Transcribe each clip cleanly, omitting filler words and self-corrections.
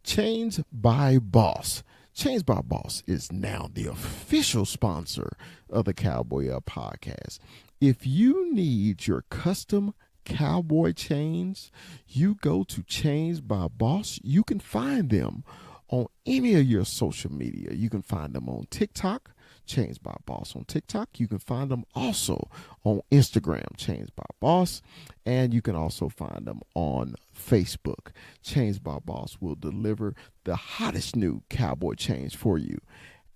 Chains by Boss. Chains by Boss is now the official sponsor of the Cowboy Up podcast. If you need your custom cowboy chains, you go to Chains by Boss. You can find them on any of your social media. You can find them on TikTok, Chains by Boss on TikTok. You can find them also on Instagram, Chains by Boss, and you can also find them on Facebook. Chains by Boss will deliver the hottest new cowboy chains for you,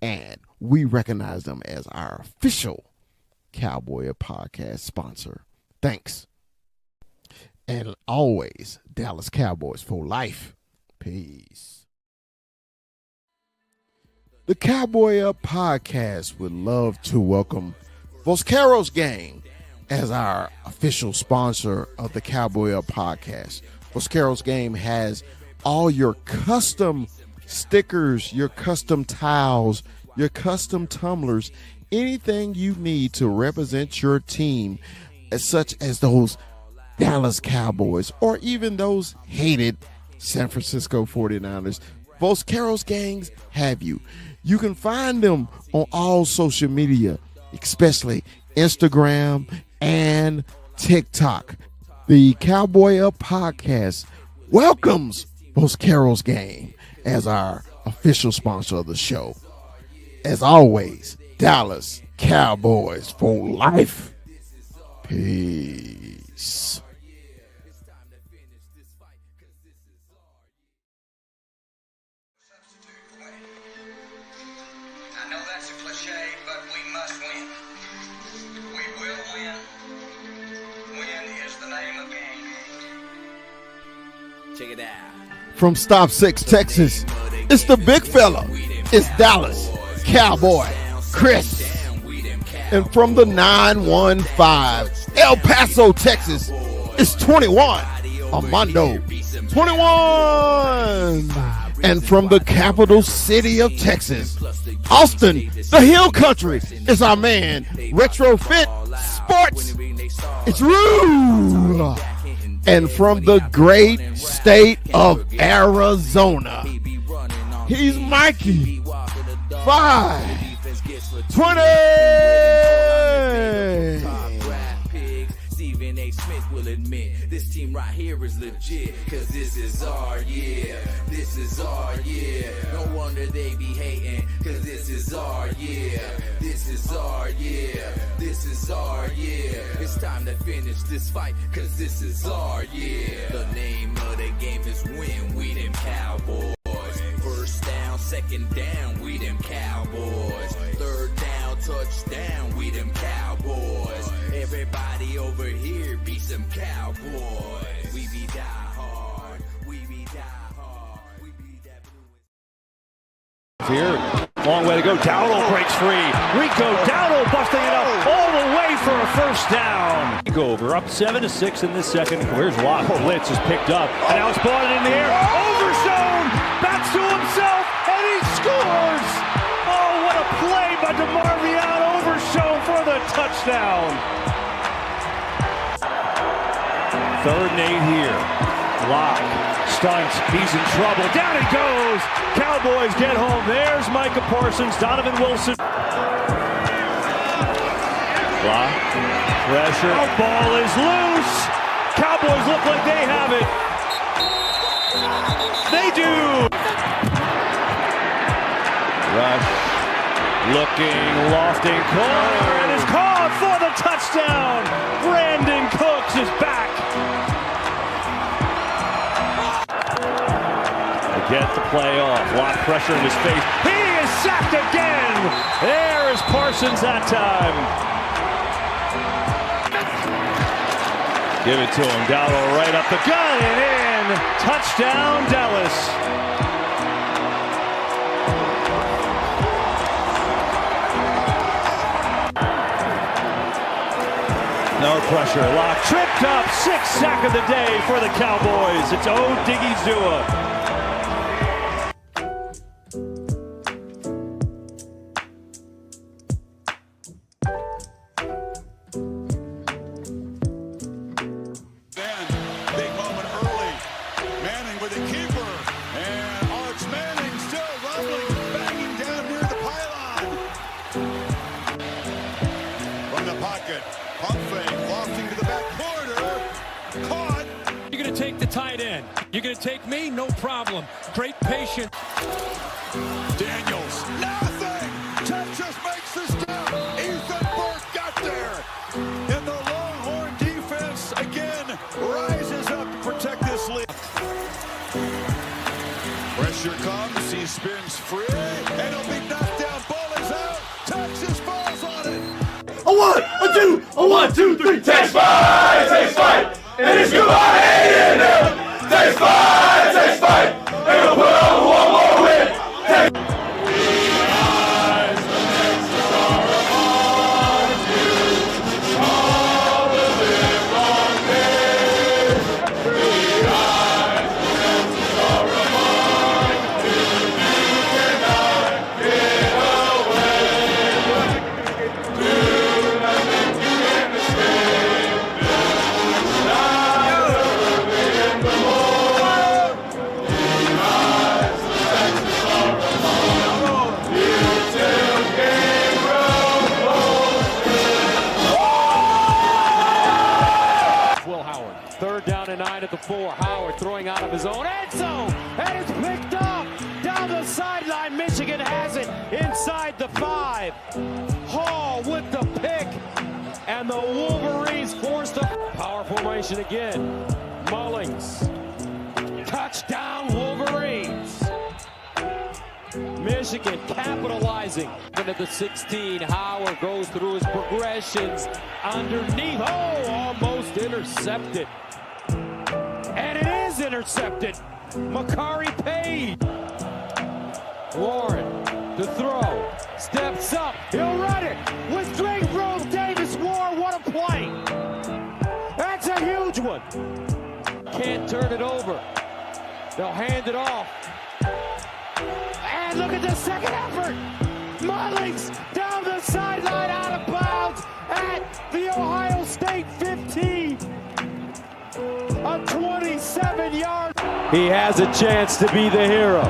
and we recognize them as our official Cowboy Podcast sponsor. Thanks. And always, Dallas Cowboys for life. Peace. The Cowboy Up podcast would love to welcome Vosqueros Gang as our official sponsor of the Cowboy Up podcast. Vosqueros Gang has all your custom stickers, your custom towels, your custom tumblers, anything you need to represent your team, such as those Dallas Cowboys or even those hated San Francisco 49ers. Vosqueros Gangs have you. You can find them on all social media, especially Instagram and TikTok. The Cowboy Up podcast welcomes Vosqueros Gang as our official sponsor of the show. As always, Dallas Cowboys for life. Peace. Check it out. From Stop 6, Texas, it's the big fella. It's Dallas Cowboy Chris. And from the 915, El Paso, Texas, it's 21, Armando 21. And from the capital city of Texas, Austin, the Hill Country, is our man, Retrofit Sports. It's Rue. And from the great state of Arizona, he's Mikey 520. Stephen A. Smith will admit this team right here is legit, cause this is our year. This is our year. No wonder they be hating, cause this is our year. This is our year. This is our year. It's time to finish this fight, cause this is our year. The name of the game is win, we them Cowboys. First down, second down, we them Cowboys. Third down, touchdown, we them Cowboys. Everybody over here be some Cowboys. We be die hard, we be die hard, we be that blue. Here, long way to go. Dowdle breaks free. Rico Dowdle busting it up all the way for a first down. Go over up 7-6 in this second. Where's Watt? Blitz is picked up, and now it's bought in the air. Overzone, backs to himself, and he scores. Oh, what a play by DeMarvion. Overzone for the touchdown. 3rd and 8 here. Lock stunts. He's in trouble. Down he goes. Cowboys get home. There's Micah Parsons. Donovan Wilson. Lock. Pressure. The ball is loose. Cowboys look like they have it. They do. Rush. Looking, lofting corner, and is called for the touchdown. Brandon Cooks is back. To get the play off. Lock pressure in his face. He is sacked again. There is Parsons that time. Give it to him. Dowdle right up the gun and in. Touchdown, Dallas. No pressure. Lock tripped up. 6th sack of the day for the Cowboys. It's Odigizua. Big moment early. Manning with the keeper. And again. You're going to take me? No problem. Great patience. Daniels, nothing! Texas makes the stop. Ethan Burke got there. And the Longhorn defense, again, rises up to protect this lead. Pressure comes, he spins free, and he'll be knocked down. Ball is out. Texas falls on it. A 1, a 2, a 1, 2, 3. Takes 5, and it's goodbye A&M. Takes 5, and we'll put on one more win. At the 4, Howard throwing out of his own end zone, and it's picked up down the sideline. Michigan has it inside the 5. Hall with the pick, and the Wolverines forced a power formation again. Mullings, touchdown Wolverines. Michigan capitalizing. Into the 16, Howard goes through his progressions underneath. Oh, almost intercepted. And it is intercepted. Makari Page. Warren, the throw. Steps up. He'll run it with great throw. Davis Ward, what a play. That's a huge one. Can't turn it over. They'll hand it off. And look at the second effort. Mullings down the sideline, out of bounds at the Ohio State 15. A 27-yard. He has a chance to be the hero.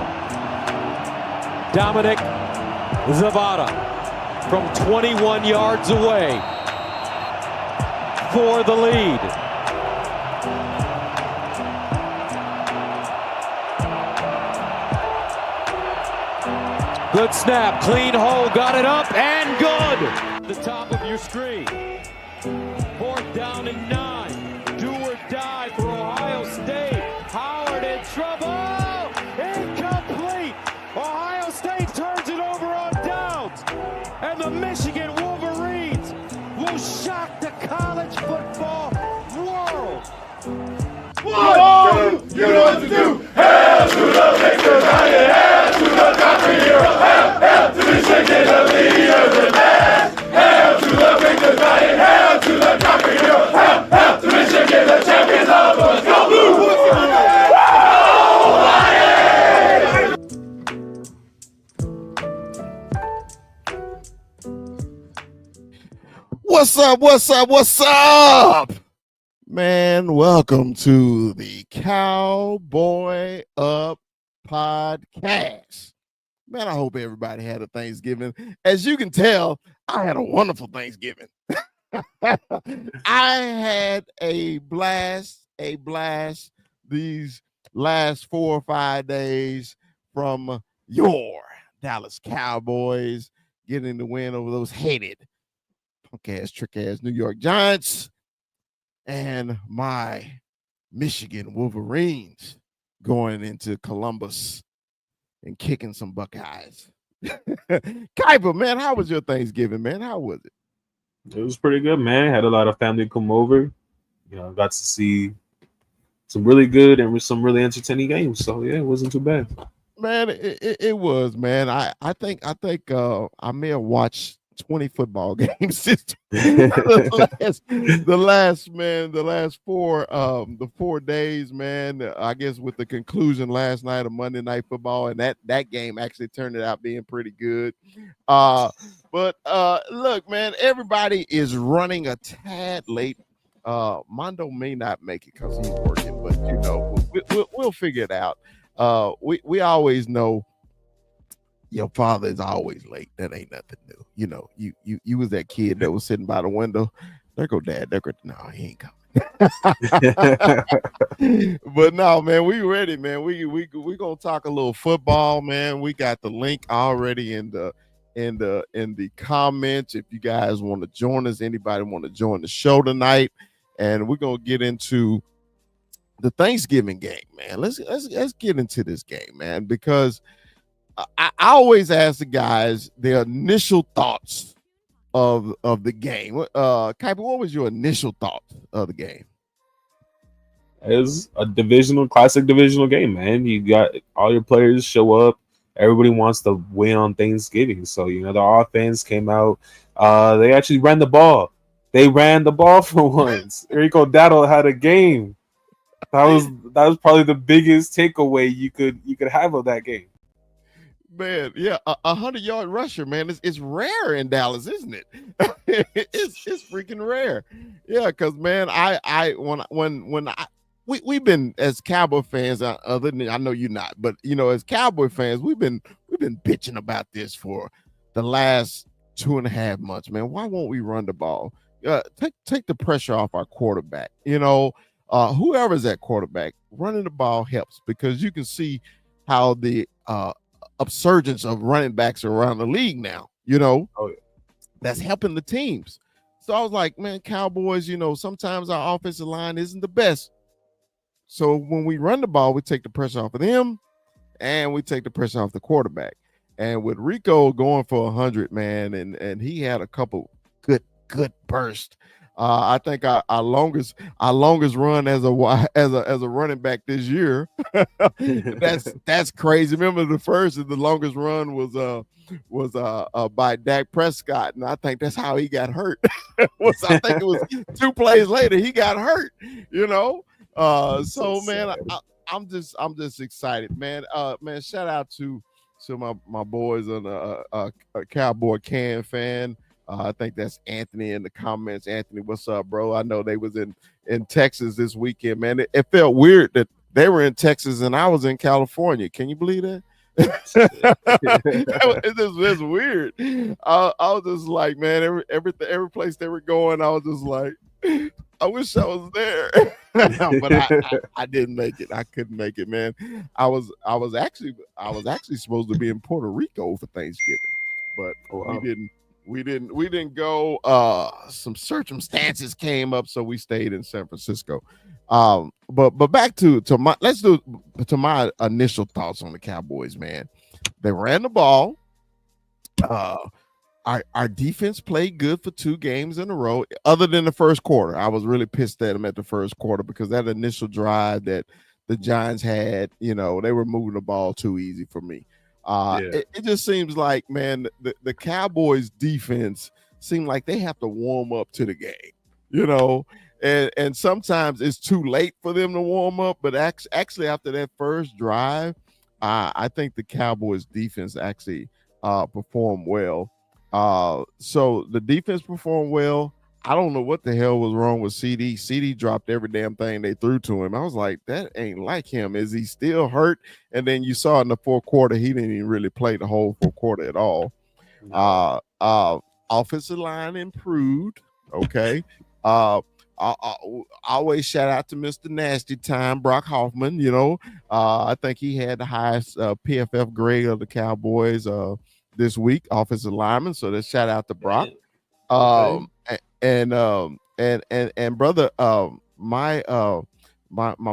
Dominic Zavada from 21 yards away for the lead. Good snap, clean hole, got it up and good. The top of your screen. 4th down and 9. Do or die for Ohio State. Howard in trouble. Incomplete. Ohio State turns it over on downs. And the Michigan Wolverines will shock the college football world. 1, 2, you know what to do. Hail to the victors, hail to the conquering hero. Hail to Michigan, the leaders in mass. Hail to the victors, hail to the conquering hero. Hail to Michigan, the champions of the Let's go Blue! What's up? Man, welcome to the Cowboy Up podcast. Man, I hope everybody had a Thanksgiving. As you can tell, I had a wonderful Thanksgiving. I had a blast these last 4 or 5 days from your Dallas Cowboys getting the win over those hated punk-ass, trick-ass New York Giants and my Michigan Wolverines going into Columbus and kicking some Buckeyes. Kuiper, man, how was your Thanksgiving, man? How was it? It was pretty good, man. Had a lot of family come over. You know, got to see some really good and some really entertaining games. So yeah, it wasn't too bad. Man, it was, man. I think I may have watched 20 football games the last 4 days, man. I guess with the conclusion last night of Monday Night Football, and that game actually turned out being pretty good. But look, man, everybody is running a tad late. Mondo may not make it because he's working, but you know, we'll figure it out. We always know your father is always late. That ain't nothing new. You know, you was that kid that was sitting by the window. There go dad. No, he ain't coming. But no, man, we ready, man. We gonna talk a little football, man. We got the link already in the comments. If you guys want to join us, anybody want to join the show tonight, and we're gonna get into the Thanksgiving game, man. Let's get into this game, man, because I always ask the guys their initial thoughts of the game. Kuiper, what was your initial thoughts of the game? It's a classic divisional game, man. You got all your players show up. Everybody wants to win on Thanksgiving. So, the offense came out. They actually ran the ball. They ran the ball for once. Rico Dowdle had a game. That was probably the biggest takeaway you could have of that game. Man, yeah, a 100-yard rusher, man. It's rare in Dallas, isn't it? it's freaking rare. Yeah, because man, we've been as Cowboy fans, other than I know you're not, but as Cowboy fans, we've been bitching about this for the last 2.5 months, man. Why won't we run the ball? Take the pressure off our quarterback. Whoever's at quarterback, running the ball helps because you can see how the upsurgence of running backs around the league now. Oh, yeah. That's helping the teams. So I was like, man, Cowboys, sometimes our offensive line isn't the best. So when we run the ball, we take the pressure off of them and we take the pressure off the quarterback. And with Rico going for 100, man, and he had a couple good bursts. I think our longest run as a running back this year. that's crazy. Remember the longest run was by Dak Prescott, and I think that's how he got hurt. I think it was 2 plays later he got hurt. So man, I'm just excited, man. Man, shout out to my boys on a Cowboy Can fan. I think that's Anthony in the comments. Anthony, what's up, bro? I know they was in Texas this weekend, man. It felt weird that they were in Texas and I was in California. Can you believe that? It's weird. I was just like, man, every place they were going, I was just like, I wish I was there. But I didn't make it. I couldn't make it, man. I was actually supposed to be in Puerto Rico for Thanksgiving, but we didn't go. Some circumstances came up, so we stayed in San Francisco. But back to my initial thoughts on the Cowboys, man. They ran the ball. Our defense played good for 2 games in a row, other than the first quarter. I was really pissed at them at the first quarter because that initial drive that the Giants had, they were moving the ball too easy for me. It just seems like, man, the Cowboys defense seem like they have to warm up to the game, and sometimes it's too late for them to warm up. But actually after that first drive, I think the Cowboys defense actually performed well. So the defense performed well. I don't know what the hell was wrong with CD. CD dropped every damn thing they threw to him. I was like, that ain't like him. Is he still hurt? And then you saw in the fourth quarter, he didn't even really play the whole fourth quarter at all. Offensive line improved. Okay. I always shout out to Mr. Nasty Time, Brock Hoffman. I think he had the highest PFF grade of the Cowboys this week, offensive lineman. So let's shout out to Brock. And brother, my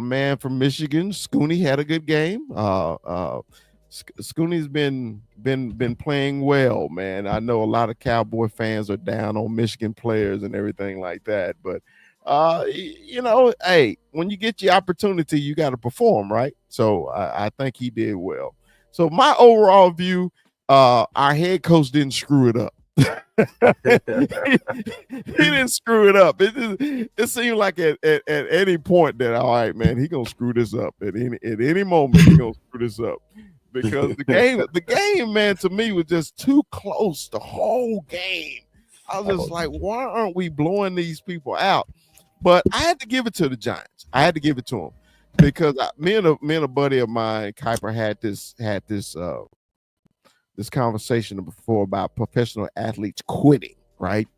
man from Michigan, Scooney, had a good game. Scooney's been playing well, man. I know a lot of Cowboy fans are down on Michigan players and everything like that, but hey, when you get your opportunity, you got to perform, right? So I think he did well. So my overall view, our head coach didn't screw it up. he didn't screw it up. It seemed like at any point that, all right, man, he gonna screw this up at any moment. He gonna screw this up because the game, man, to me was just too close the whole game. I was just like, why aren't we blowing these people out? But I had to give it to the Giants. I had to give it to them because me and a buddy of mine, Kuiper, had this conversation before about professional athletes quitting, right?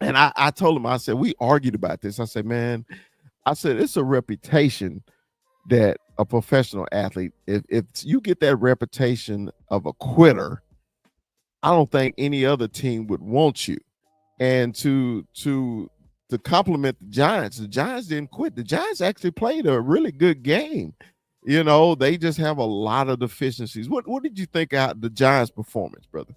And I told him, I said, we argued about this. I said, man, I said, it's a reputation that a professional athlete, if you get that reputation of a quitter, I don't think any other team would want you. And to compliment the Giants didn't quit. The Giants actually played a really good game. You know, they just have a lot of deficiencies. What did you think of the Giants' performance, brother?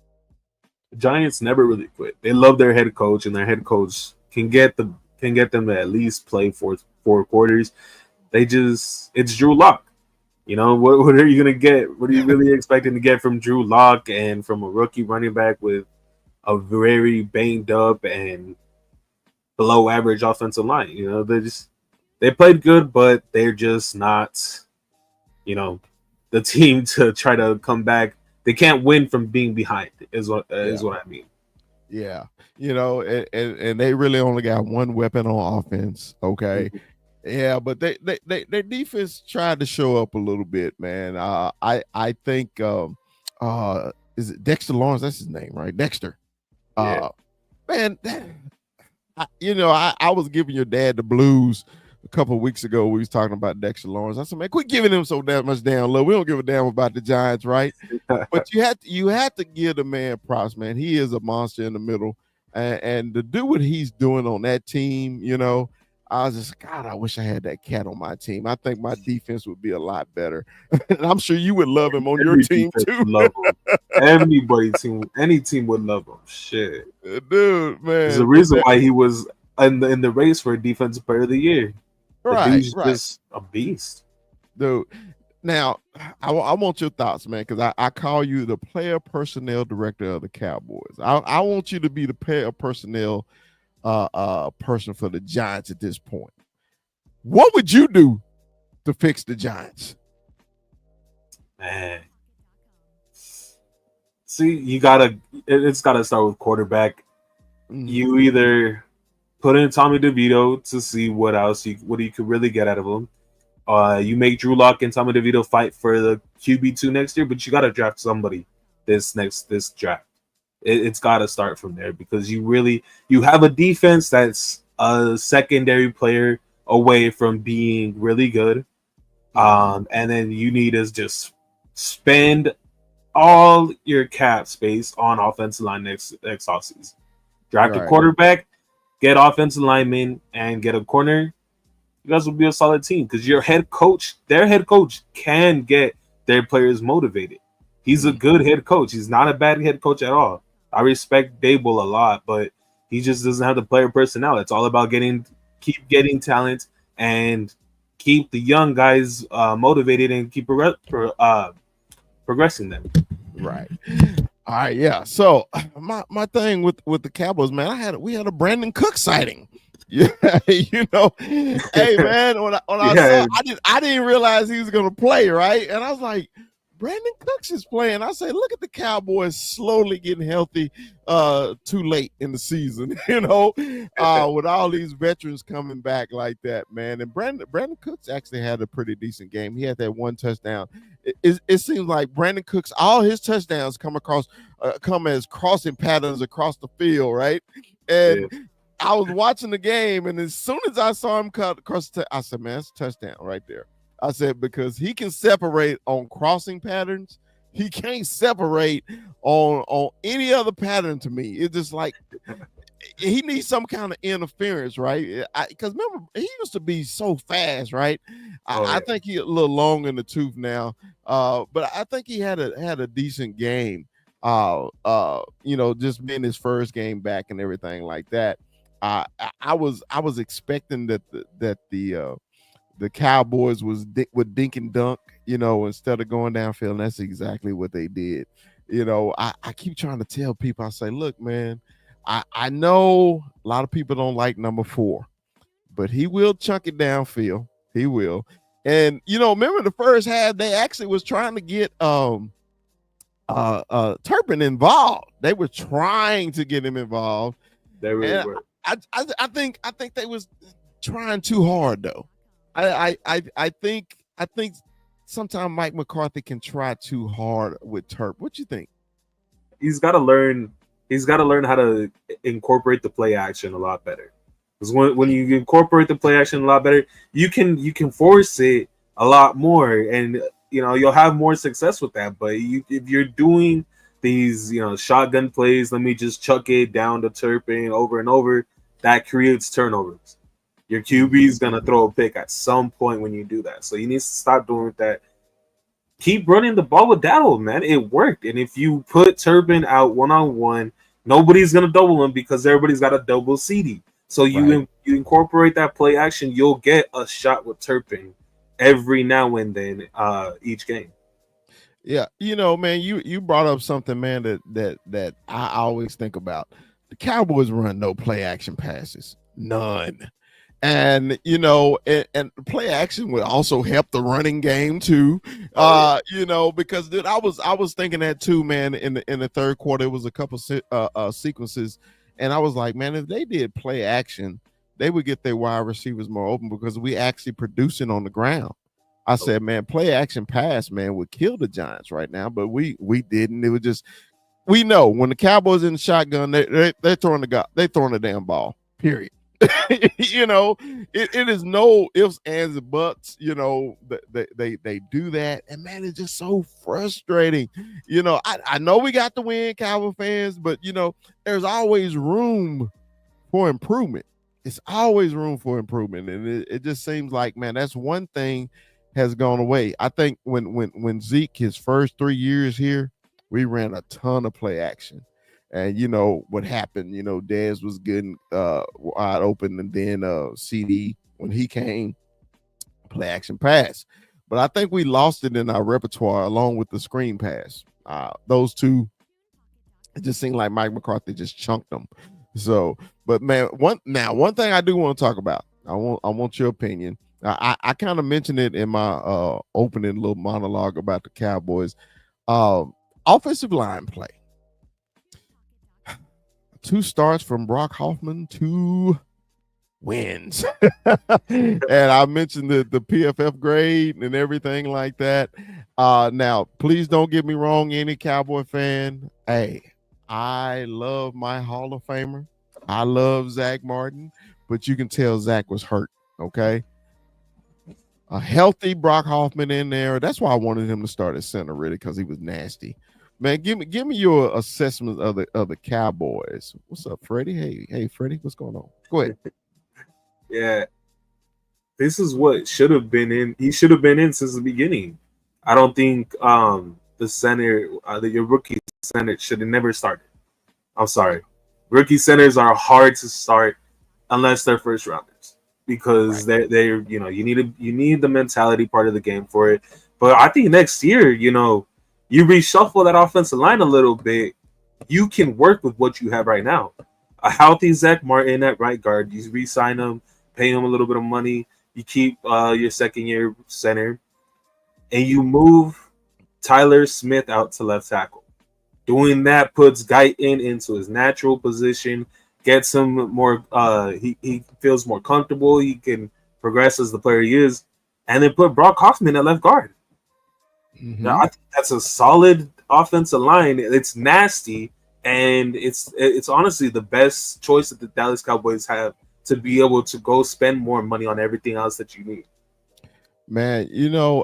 The Giants never really quit. They love their head coach, and their head coach can get them to at least play four quarters. It's Drew Lock. You know, what are you gonna get? What are you really expecting to get from Drew Lock and from a rookie running back with a very banged up and below average offensive line? You know, they played good, but they're just not, you know, the team to try to come back. They can't win from being behind. Is what I mean. Yeah, you know, and they really only got one weapon on offense. Okay, yeah, but their defense tried to show up a little bit, man. I think is it Dexter Lawrence? That's his name, right? Dexter. Yeah. Man, I was giving your dad the blues a couple of weeks ago. We was talking about Dexter Lawrence. I said, man, quit giving him so damn much damn love. We don't give a damn about the Giants, right? But you had to give the man props, man. He is a monster in the middle, and to do what he's doing on that team, you know, I was just, God, I wish I had that cat on my team. I think my defense would be a lot better. And I'm sure you would love him on your team too. Love him. Any team would love him. Shit, dude, man. There's a reason why he was in the race for Defensive Player of the Year. Right, just a beast, dude. Now, I want your thoughts, man, because I call you the player personnel director of the Cowboys. I want you to be the player personnel person for the Giants at this point. What would you do to fix the Giants? Man, see, it's gotta start with quarterback. You either put in Tommy DeVito to see what you could really get out of him. You make Drew Lock and Tommy DeVito fight for the QB2 next year, but you got to draft somebody this draft. It's got to start from there because you have a defense that's a secondary player away from being really good. And then you need to just spend all your cap space on offensive line next offseason. Draft a quarterback, get offensive linemen, and get a corner. You guys will be a solid team because their head coach can get their players motivated. He's a good head coach. He's not a bad head coach at all. I respect Dable a lot, but he just doesn't have the player personnel. It's all about keep getting talent and keep the young guys motivated and keep progressing them. Right. All right, yeah. So my thing with the Cowboys, man, we had a Brandon Cook sighting. Yeah, you know, hey man, when I saw, I didn't realize he was gonna play, right? And I was like, Brandon Cooks is playing. I say, look at the Cowboys slowly getting healthy too late in the season, you know, with all these veterans coming back like that, man. And Brandon Cooks actually had a pretty decent game. He had that one touchdown. It seems like Brandon Cooks, all his touchdowns come as crossing patterns across the field, right? And I was watching the game, and as soon as I saw him cut across, I said, man, that's a touchdown right there. I said, because he can separate on crossing patterns. He can't separate on any other pattern to me. It's just like he needs some kind of interference, right? Because remember, he used to be so fast, right? I think he's a little long in the tooth now, but I think he had a decent game. You know, just being his first game back and everything like that. I was expecting that the Cowboys would dink and dunk, you know, instead of going downfield. And that's exactly what they did. You know, I keep trying to tell people, I say, look, man, I know a lot of people don't like number 4, but he will chunk it downfield. He will. And, you know, remember the first half, they actually was trying to get Turpin involved. They were trying to get him involved. They really were. I think they was trying too hard though. I think sometimes Mike McCarthy can try too hard with Turp. What you think? He's got to learn he's got to learn how to incorporate the play action a lot better. Because when you incorporate the play action a lot better, you can force it a lot more, and you'll have more success with that. But if you're doing these shotgun plays, let me just chuck it down to Turpin over and over, that creates turnovers. Your QB is gonna throw a pick at some point when you do that. So you need to stop doing that. Keep running the ball with Dowdle, man. It worked. And if you put Turpin out one-on-one, nobody's going to double him because everybody's got a double CD. So you incorporate that play action, you'll get a shot with Turpin every now and then each game. Yeah, man, you brought up something, man, that I always think about. The Cowboys run no play action passes. None. And and play action would also help the running game too. Because dude, I was thinking that too, man. In the third quarter, it was a couple sequences, and I was like, man, if they did play action, they would get their wide receivers more open because we actually producing on the ground. I said, man, play action pass, man, would kill the Giants right now, but we didn't. It was just, we know when the Cowboys in the shotgun, they're throwing the damn ball. Period. It is no ifs, ands, and buts. They do that, and man, it's just so frustrating. I know we got to win, Cowboy fans, but there's always room for improvement. It's always room for improvement, and it just seems like, man, that's one thing has gone away. I think when Zeke, his first 3 years here, we ran a ton of play action. And what happened, Dez was getting wide open, and then CD, when he came, play action pass. But I think we lost it in our repertoire along with the screen pass. Those two, it just seemed like Mike McCarthy just chunked them. So, but man, one thing I do want to talk about, I want your opinion. I kind of mentioned it in my opening little monologue about the Cowboys. Offensive line play. 2 starts from Brock Hoffman, 2 wins. And I mentioned the PFF grade and everything like that. Now, please don't get me wrong, any Cowboy fan. Hey, I love my Hall of Famer. I love Zach Martin, but you can tell Zach was hurt, okay? A healthy Brock Hoffman in there. That's why I wanted him to start at center, really, because he was nasty. Man, give me your assessment of the Cowboys. What's up, Freddie? Hey, Freddie, what's going on? Go ahead. Yeah, this is what should have been in. He should have been in since the beginning. I don't think the center, your rookie center, should have never started. I'm sorry, rookie centers are hard to start unless they're first rounders because they're you need the mentality part of the game for it. But I think next year, you reshuffle that offensive line a little bit, you can work with what you have right now. A healthy Zach Martin at right guard, you re-sign him, pay him a little bit of money, you keep your second-year center, and you move Tyler Smith out to left tackle. Doing that puts Guyton into his natural position, gets him more he feels more comfortable, he can progress as the player he is, and then put Brock Hoffman at left guard. Mm-hmm. I think that's a solid offensive line. It's nasty, and it's honestly the best choice that the Dallas Cowboys have to be able to go spend more money on everything else that you need. Man,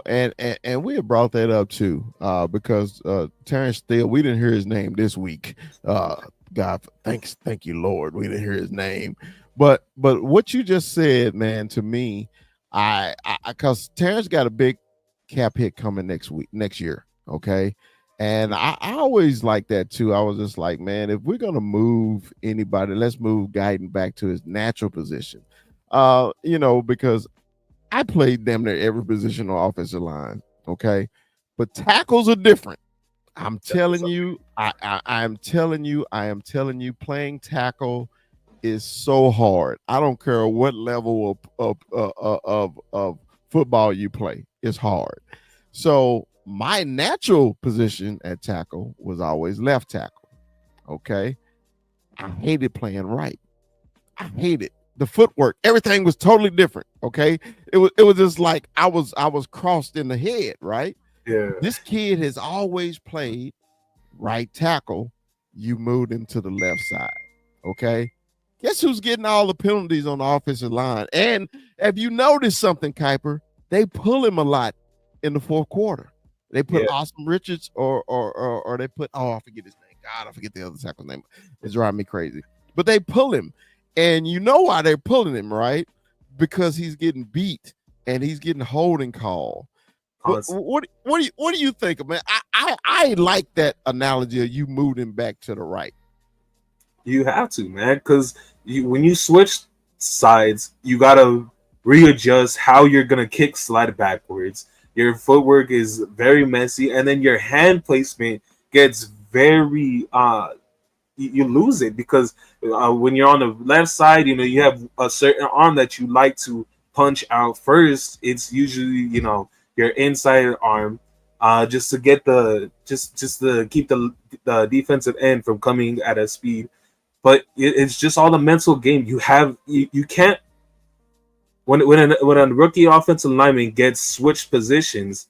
and we have brought that up too, because Terrence Steele, we didn't hear his name this week. God, thank you, Lord, we didn't hear his name. But what you just said, man, to me, I because Terrence got a big cap hit coming next year, okay? And I always like that too. I was just like, man, if we're gonna move anybody, let's move Guyton back to his natural position. Because I played damn near every position on offensive line, okay? But tackles are different. I'm telling you, I am telling you, playing tackle is so hard. I don't care what level of football you play. It's hard. So my natural position at tackle was always left tackle. Okay. I hated playing right. I hated the footwork. Everything was totally different. Okay. It was just like I was crossed in the head, right? Yeah. This kid has always played right tackle, you moved him to the left side. Okay. Guess who's getting all the penalties on the offensive line? And have you noticed something, Kuiper? They pull him a lot in the fourth quarter. They put Austin Richards or they put, I forget his name. God, I forget the other tackle's name. It's driving me crazy. But they pull him. And you know why they're pulling him, right? Because he's getting beat and he's getting holding call. What do you think, man? I like that analogy of you moving back to the right. You have to, man, because when you switch sides, you gotta readjust how you're gonna kick slide backwards. Your footwork is very messy, and then your hand placement gets very you lose it because when you're on the left side, you have a certain arm that you like to punch out first. It's usually your inside arm, just to get just to keep the defensive end from coming at a speed. But it's just all the mental game. You can't when a rookie offensive lineman gets switched positions,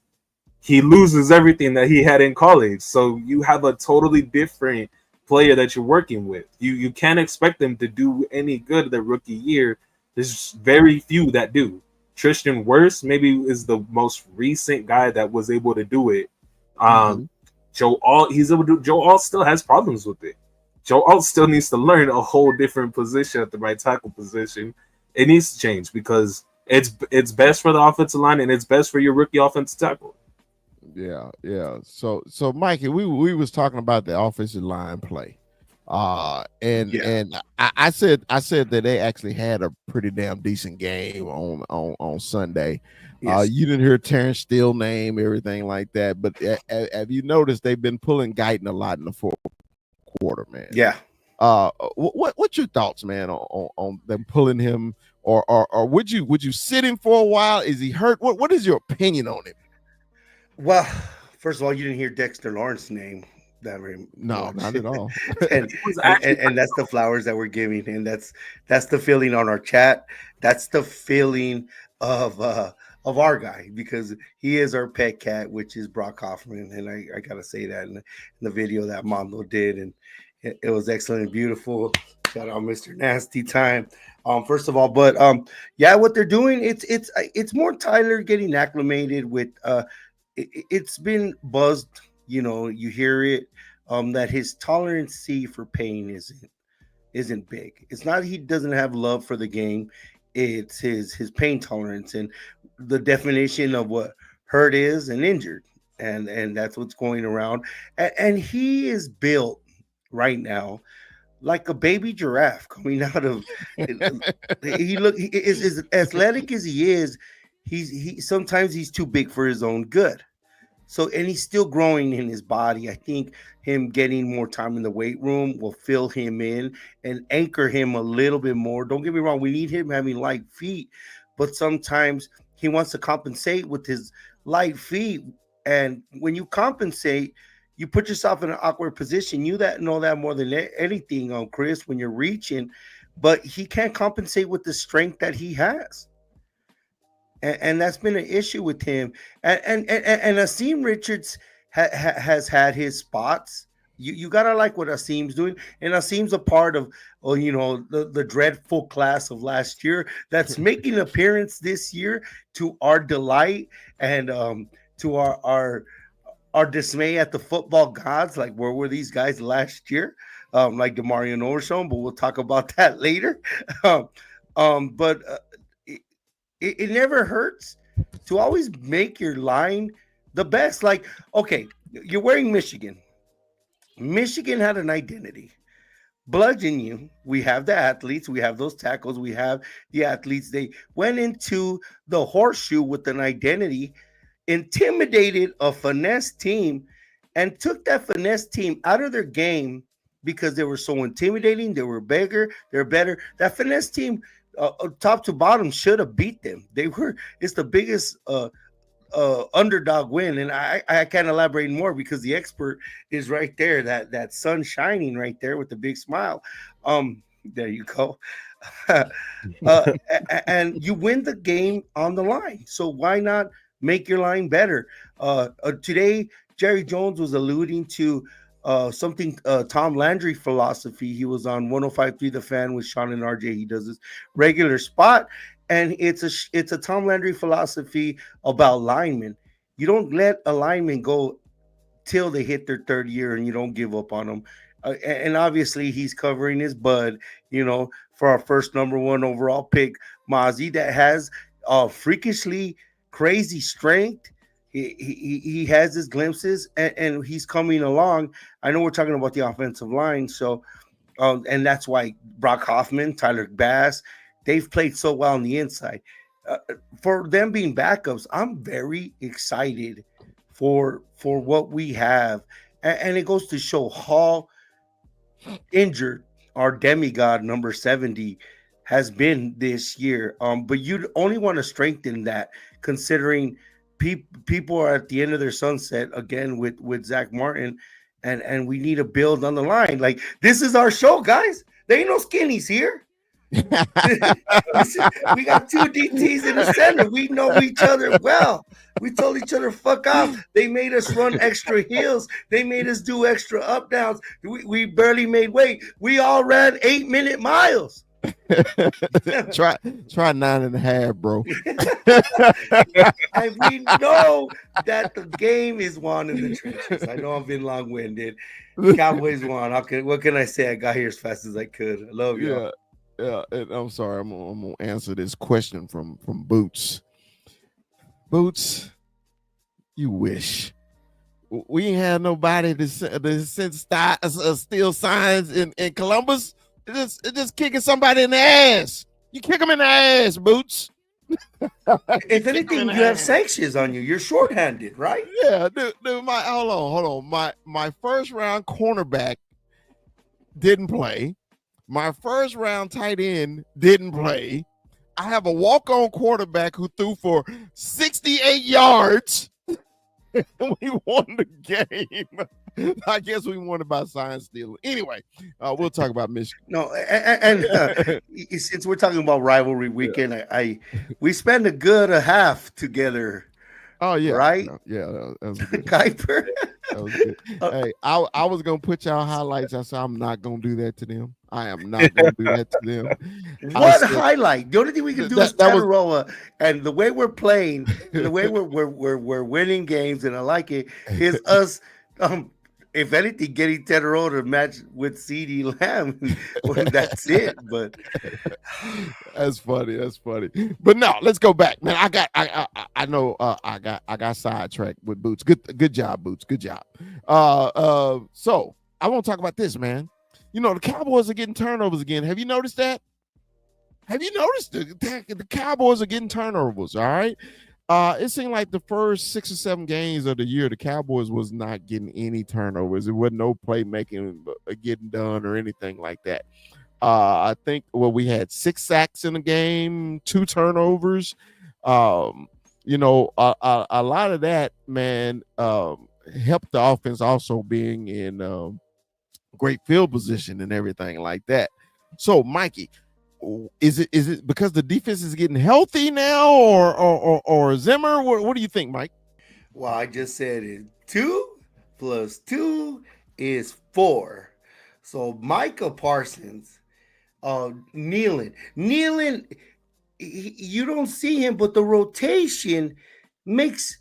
he loses everything that he had in college. So you have a totally different player that you're working with. You can't expect them to do any good their rookie year. There's very few that do. Tristan Wirfs maybe is the most recent guy that was able to do it. Joe Alt still has problems with it. Joe Alt still needs to learn a whole different position at the right tackle position. It needs to change because it's best for the offensive line and it's best for your rookie offensive tackle. Yeah. So Mikey, we was talking about the offensive line play. And I said that they actually had a pretty damn decent game on Sunday. Yes. You didn't hear Terrence Steele name, everything like that, but have you noticed they've been pulling Guyton a lot in the fourth quarter, man? Yeah. What's your thoughts, man, on them pulling him, or would you sit him for a while? Is he hurt? What is your opinion on him? Well, first of all, you didn't hear Dexter Lawrence's name that very much. Not at all. and that's the flowers that we're giving, and that's the feeling on our chat. That's the feeling of our guy, because he is our pet cat, which is Brock Hoffman, and I gotta say that in the video that Mondo did, and it was excellent and beautiful. Shout out Mr. Nasty Time. First of all, but what they're doing, it's more Tyler getting acclimated with it's been buzzed, you hear it, that his tolerance for pain isn't big. It's not he doesn't have love for the game, it's his pain tolerance, and the definition of what hurt is and injured, and that's what's going around. And he is built right now like a baby giraffe coming out of he is as athletic as he is. He sometimes he's too big for his own good. So, and he's still growing in his body. I think him getting more time in the weight room will fill him in and anchor him a little bit more. Don't get me wrong, we need him having light feet, but sometimes he wants to compensate with his light feet. And when you compensate, you put yourself in an awkward position. You know that more than anything, Chris, when you're reaching, but he can't compensate with the strength that he has. And that's been an issue with him. And Asim Richards has had his spots. You gotta like what Asim's doing, and Asim's a part of the dreadful class of last year that's making an appearance this year to our delight and to our dismay at the football gods. Like, where were these guys last year? Like DeMario Overshown, but we'll talk about that later. It never hurts to always make your line the best. Like, okay, you're wearing Michigan. Michigan had an identity. Bludgeon you. We have the athletes. We have those tackles. We have the athletes. They went into the horseshoe with an identity, intimidated a finesse team, and took that finesse team out of their game because they were so intimidating. They were bigger. They're better. That finesse team, top to bottom, should have beat them. It's the biggest underdog win, and I can't elaborate more because the expert is right there. That sun shining right there with the big smile. There you go. And you win the game on the line. So why not make your line better? Today, Jerry Jones was alluding to something Tom Landry philosophy. He was on 105.3 The Fan with Sean and RJ. He does this regular spot, and it's a Tom Landry philosophy about linemen. You don't let a lineman go till they hit their third year, and you don't give up on them. And obviously, he's covering his bud, for our first number one overall pick, Mozzie, that has freakishly crazy strength. He has his glimpses, and he's coming along. I know we're talking about the offensive line, so and that's why Brock Hoffman, Tyler Bass, they've played so well on the inside. For them being backups, I'm very excited for what we have, and it goes to show how injured our demigod number 70 has been this year. But you'd only want to strengthen that, considering people are at the end of their sunset again with Zach Martin, and we need to build on the line. Like, this is our show, guys. There ain't no skinnies here. We got two DTs in the center. We know each other well. We told each other fuck off. They made us run extra hills. They made us do extra up downs. We barely made weight. We all ran 8-minute miles. try 9.5, bro. And we know that the game is won in the trenches. I know I've been long-winded. Cowboys won. What can I say? I got here as fast as I could. I love you. Yeah, and I'm sorry. I'm gonna answer this question from Boots. Boots, you wish we ain't had nobody to send steal signs in Columbus. It's just kicking somebody in the ass. You kick them in the ass, Boots. If anything, you have sanctions on you. You're shorthanded, right? Yeah, dude. Hold on. My first round cornerback didn't play. My first round tight end didn't play. I have a walk-on quarterback who threw for 68 yards. We won the game. I guess we won it by sign stealing. Anyway, we'll talk about Michigan. No, and since we're talking about rivalry weekend, we spent a good half together. Oh yeah, right? Yeah, that was good. Kuiper. That was good. Hey, I was gonna put y'all highlights. I said I'm not gonna do that to them. I am not gonna do that to them. What highlight? The only thing we can do is Tataroa, and the way we're playing, the way we're winning games, and I like it, is us. If anything, getting Tataroa to match with CeeDee Lamb. That's it. But that's funny. But no, let's go back, man. I know I got sidetracked with Boots. Good job, Boots. Good job. So I want to talk about this, man. The Cowboys are getting turnovers again. Have you noticed that? Have you noticed the Cowboys are getting turnovers? All right. It seemed like the first 6 or 7 games of the year, the Cowboys was not getting any turnovers. It wasn't no playmaking getting done or anything like that. I think we had 6 sacks in the game, 2 turnovers. A lot of that, man, helped the offense also being in great field position and everything like that. So, Mikey, is it because the defense is getting healthy now, or Zimmer? What do you think, Mike? Well, I just said it. 2 + 2 is 4. So Micah Parsons, kneeling. You don't see him, but the rotation makes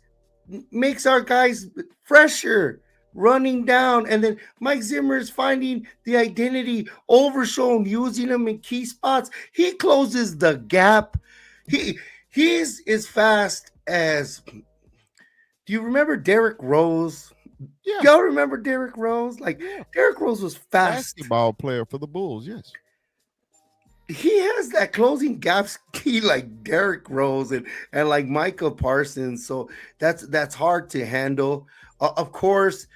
our guys fresher, running down, and then Mike Zimmer is finding the identity, Overshown, using him in key spots. He closes the gap. He's as fast as. Do you remember Derrick Rose? Yeah. Y'all remember Derrick Rose? Derrick Rose was fast. Basketball player for the Bulls, yes. He has that closing gap key like Derrick Rose and like Micah Parsons. So that's hard to handle. Of course,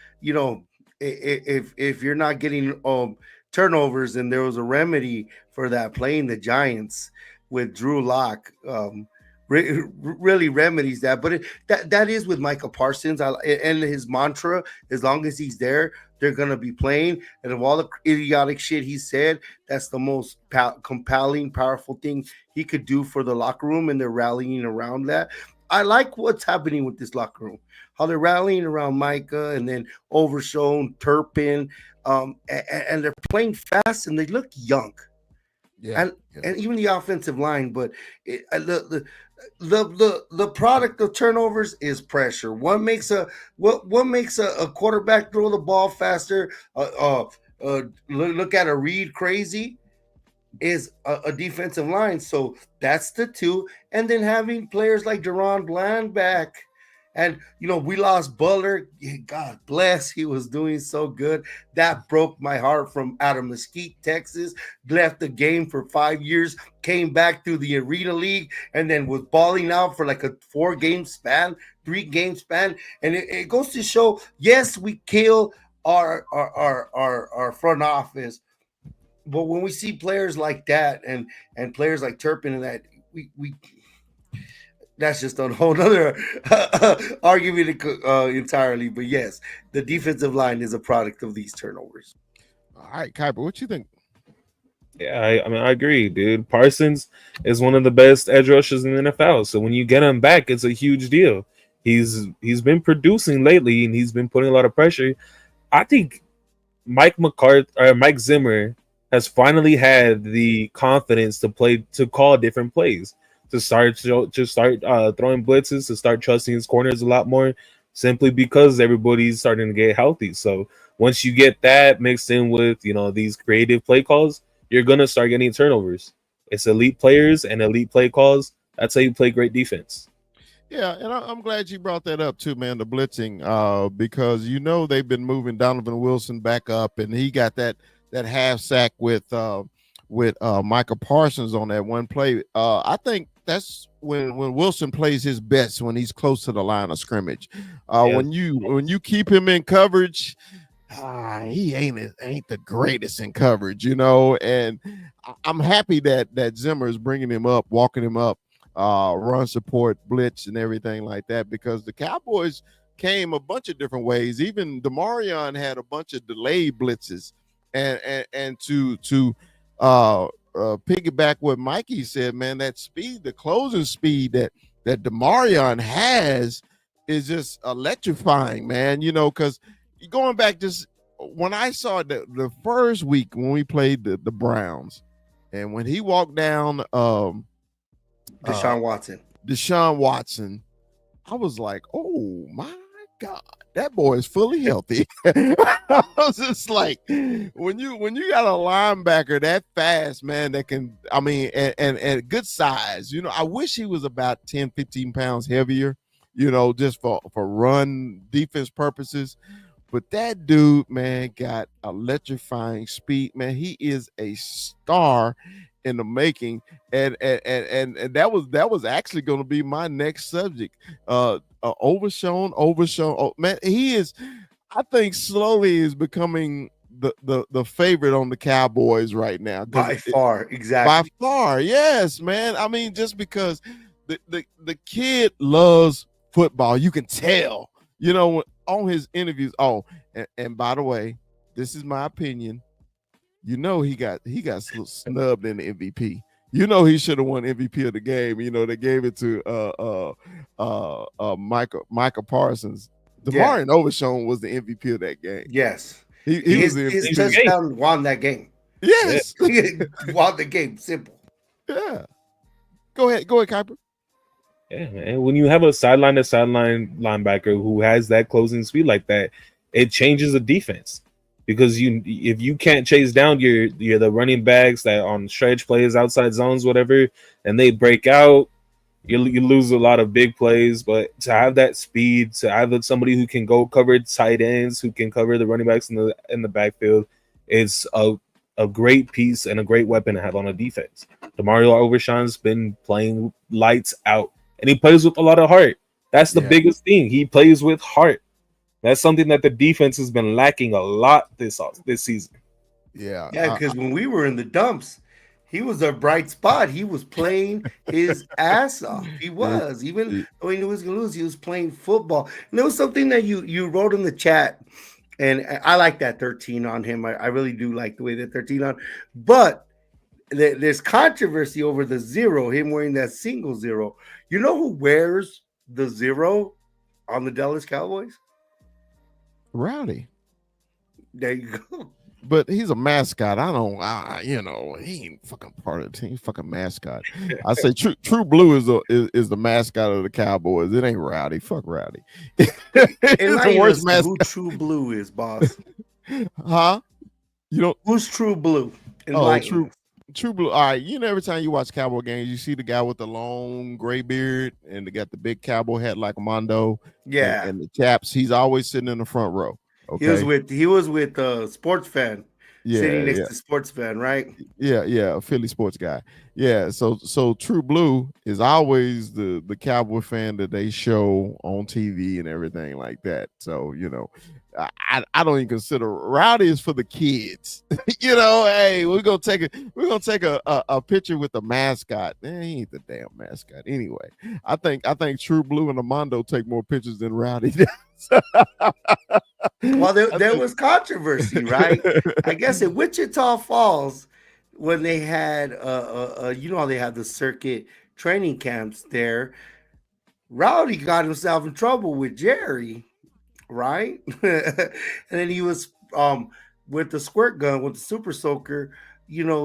if you're not getting turnovers, and there was a remedy for that, playing the Giants with Drew Lock, really remedies that. But that is with Micah Parsons, and his mantra: as long as he's there, they're gonna be playing. And of all the idiotic shit he said, that's the most compelling, powerful thing he could do for the locker room, and they're rallying around that. I like what's happening with this locker room. How they're rallying around Micah and then Overshown, Turpin, and they're playing fast and they look young. Yeah. And even the offensive line, but the product of turnovers is pressure. What makes a quarterback throw the ball faster? Look at a read crazy is a defensive line. So that's the two. And then having players like Deron Bland back. And, we lost Butler. God bless. He was doing so good. That broke my heart from out of Mesquite, Texas. Left the game for 5 years. Came back to the Arena League. And then was balling out for like a 4-game span, 3-game span. And it goes to show, yes, we kill our front office. But when we see players like that and players like Turpin and that, we that's just a whole other argument entirely. But yes, the defensive line is a product of these turnovers. All right, Kuiper, what you think? Yeah, I mean, I agree, dude. Parsons is one of the best edge rushers in the NFL. So when you get him back, it's a huge deal. He's been producing lately, and he's been putting a lot of pressure. I think Mike Zimmer has finally had the confidence to call different plays, to start throwing blitzes, to start trusting his corners a lot more, simply because everybody's starting to get healthy. So once you get that mixed in with these creative play calls, you're gonna start getting turnovers. It's elite players and elite play calls. That's how you play great defense. Yeah, and I'm glad you brought that up too, man. The blitzing, because they've been moving Donovan Wilson back up, and he got that half sack with Micah Parsons on that one play. I think that's when Wilson plays his best, when he's close to the line of scrimmage. When you keep him in coverage, he ain't the greatest in coverage, And I'm happy that Zimmer is bringing him up, walking him up, run support, blitz, and everything like that, because the Cowboys came a bunch of different ways. Even DeMarion had a bunch of delayed blitzes, and to piggyback what Mikey said, man, that speed, the closing speed that DeMarion has is just electrifying, man. Because going back, just when I saw the first week when we played the Browns, and when he walked down Deshaun Watson, I was like, oh my God, that boy is fully healthy. I was just like, when you got a linebacker that fast, man, that can, and good size, I wish he was about 10, 15 pounds heavier, just for run defense purposes. But that dude, man, got electrifying speed, man. He is a star in the making, and that was actually going to be my next subject. Overshown. Oh, man, he is. I think slowly is becoming the favorite on the Cowboys right now. By far, exactly. By far, yes, man. Just because the kid loves football, you can tell. On his interviews. Oh, and by the way, this is my opinion. He got snubbed in the MVP. He should have won MVP of the game. They gave it to Micah Parsons. DeMarion Overshown was the MVP of that game. Yes. He was the MVP. His touchdown won that game. Yes. Won the game. Simple. Yeah. Go ahead, Kuiper. Yeah, man. When you have a sideline to sideline linebacker who has that closing speed like that, it changes the defense. Because if you can't chase down the running backs that on stretch plays, outside zones, whatever, and they break out, you lose a lot of big plays. But to have that speed, to have somebody who can go cover tight ends, who can cover the running backs in the backfield, is a great piece and a great weapon to have on a defense. DeMario Overshown's been playing lights out, and he plays with a lot of heart. That's the biggest thing. He plays with heart. That's something that the defense has been lacking a lot this season. Yeah. Yeah, because when we were in the dumps, he was a bright spot. He was playing his ass off. He was. Even though he knew he was going to lose, he was playing football. And there was something that you wrote in the chat, and I like that 13 on him. I really do like the way that 13 on. But there's controversy over the 0, him wearing that single 0. You know who wears the 0 on the Dallas Cowboys? Rowdy. There you go. But he's a mascot. He ain't fucking part of the team. He's fucking mascot. I say True Blue is the mascot of the Cowboys. It ain't Rowdy. Fuck Rowdy. It's the worst mascot. Who True Blue is, boss? Huh? You don't. Who's True Blue? True Blue. All right. Every time you watch Cowboy games, you see the guy with the long gray beard and they got the big cowboy hat like Mondo. Yeah. And the chaps. He's always sitting in the front row. Okay. He was with Sports Fan. Sitting next to Sports Fan, right? Yeah, a Philly sports guy. Yeah, so True Blue is always the Cowboy fan that they show on TV and everything like that. So I don't even consider Rowdy is for the kids. Hey, we're gonna take a picture with the mascot. He ain't the damn mascot anyway. I think True Blue and Armando take more pictures than Rowdy does. Well, there was controversy, right? I guess in Wichita Falls, when they had how they have the circuit training camps there, Rowdy got himself in trouble with Jerry, right? And then he was with the squirt gun, with the super soaker,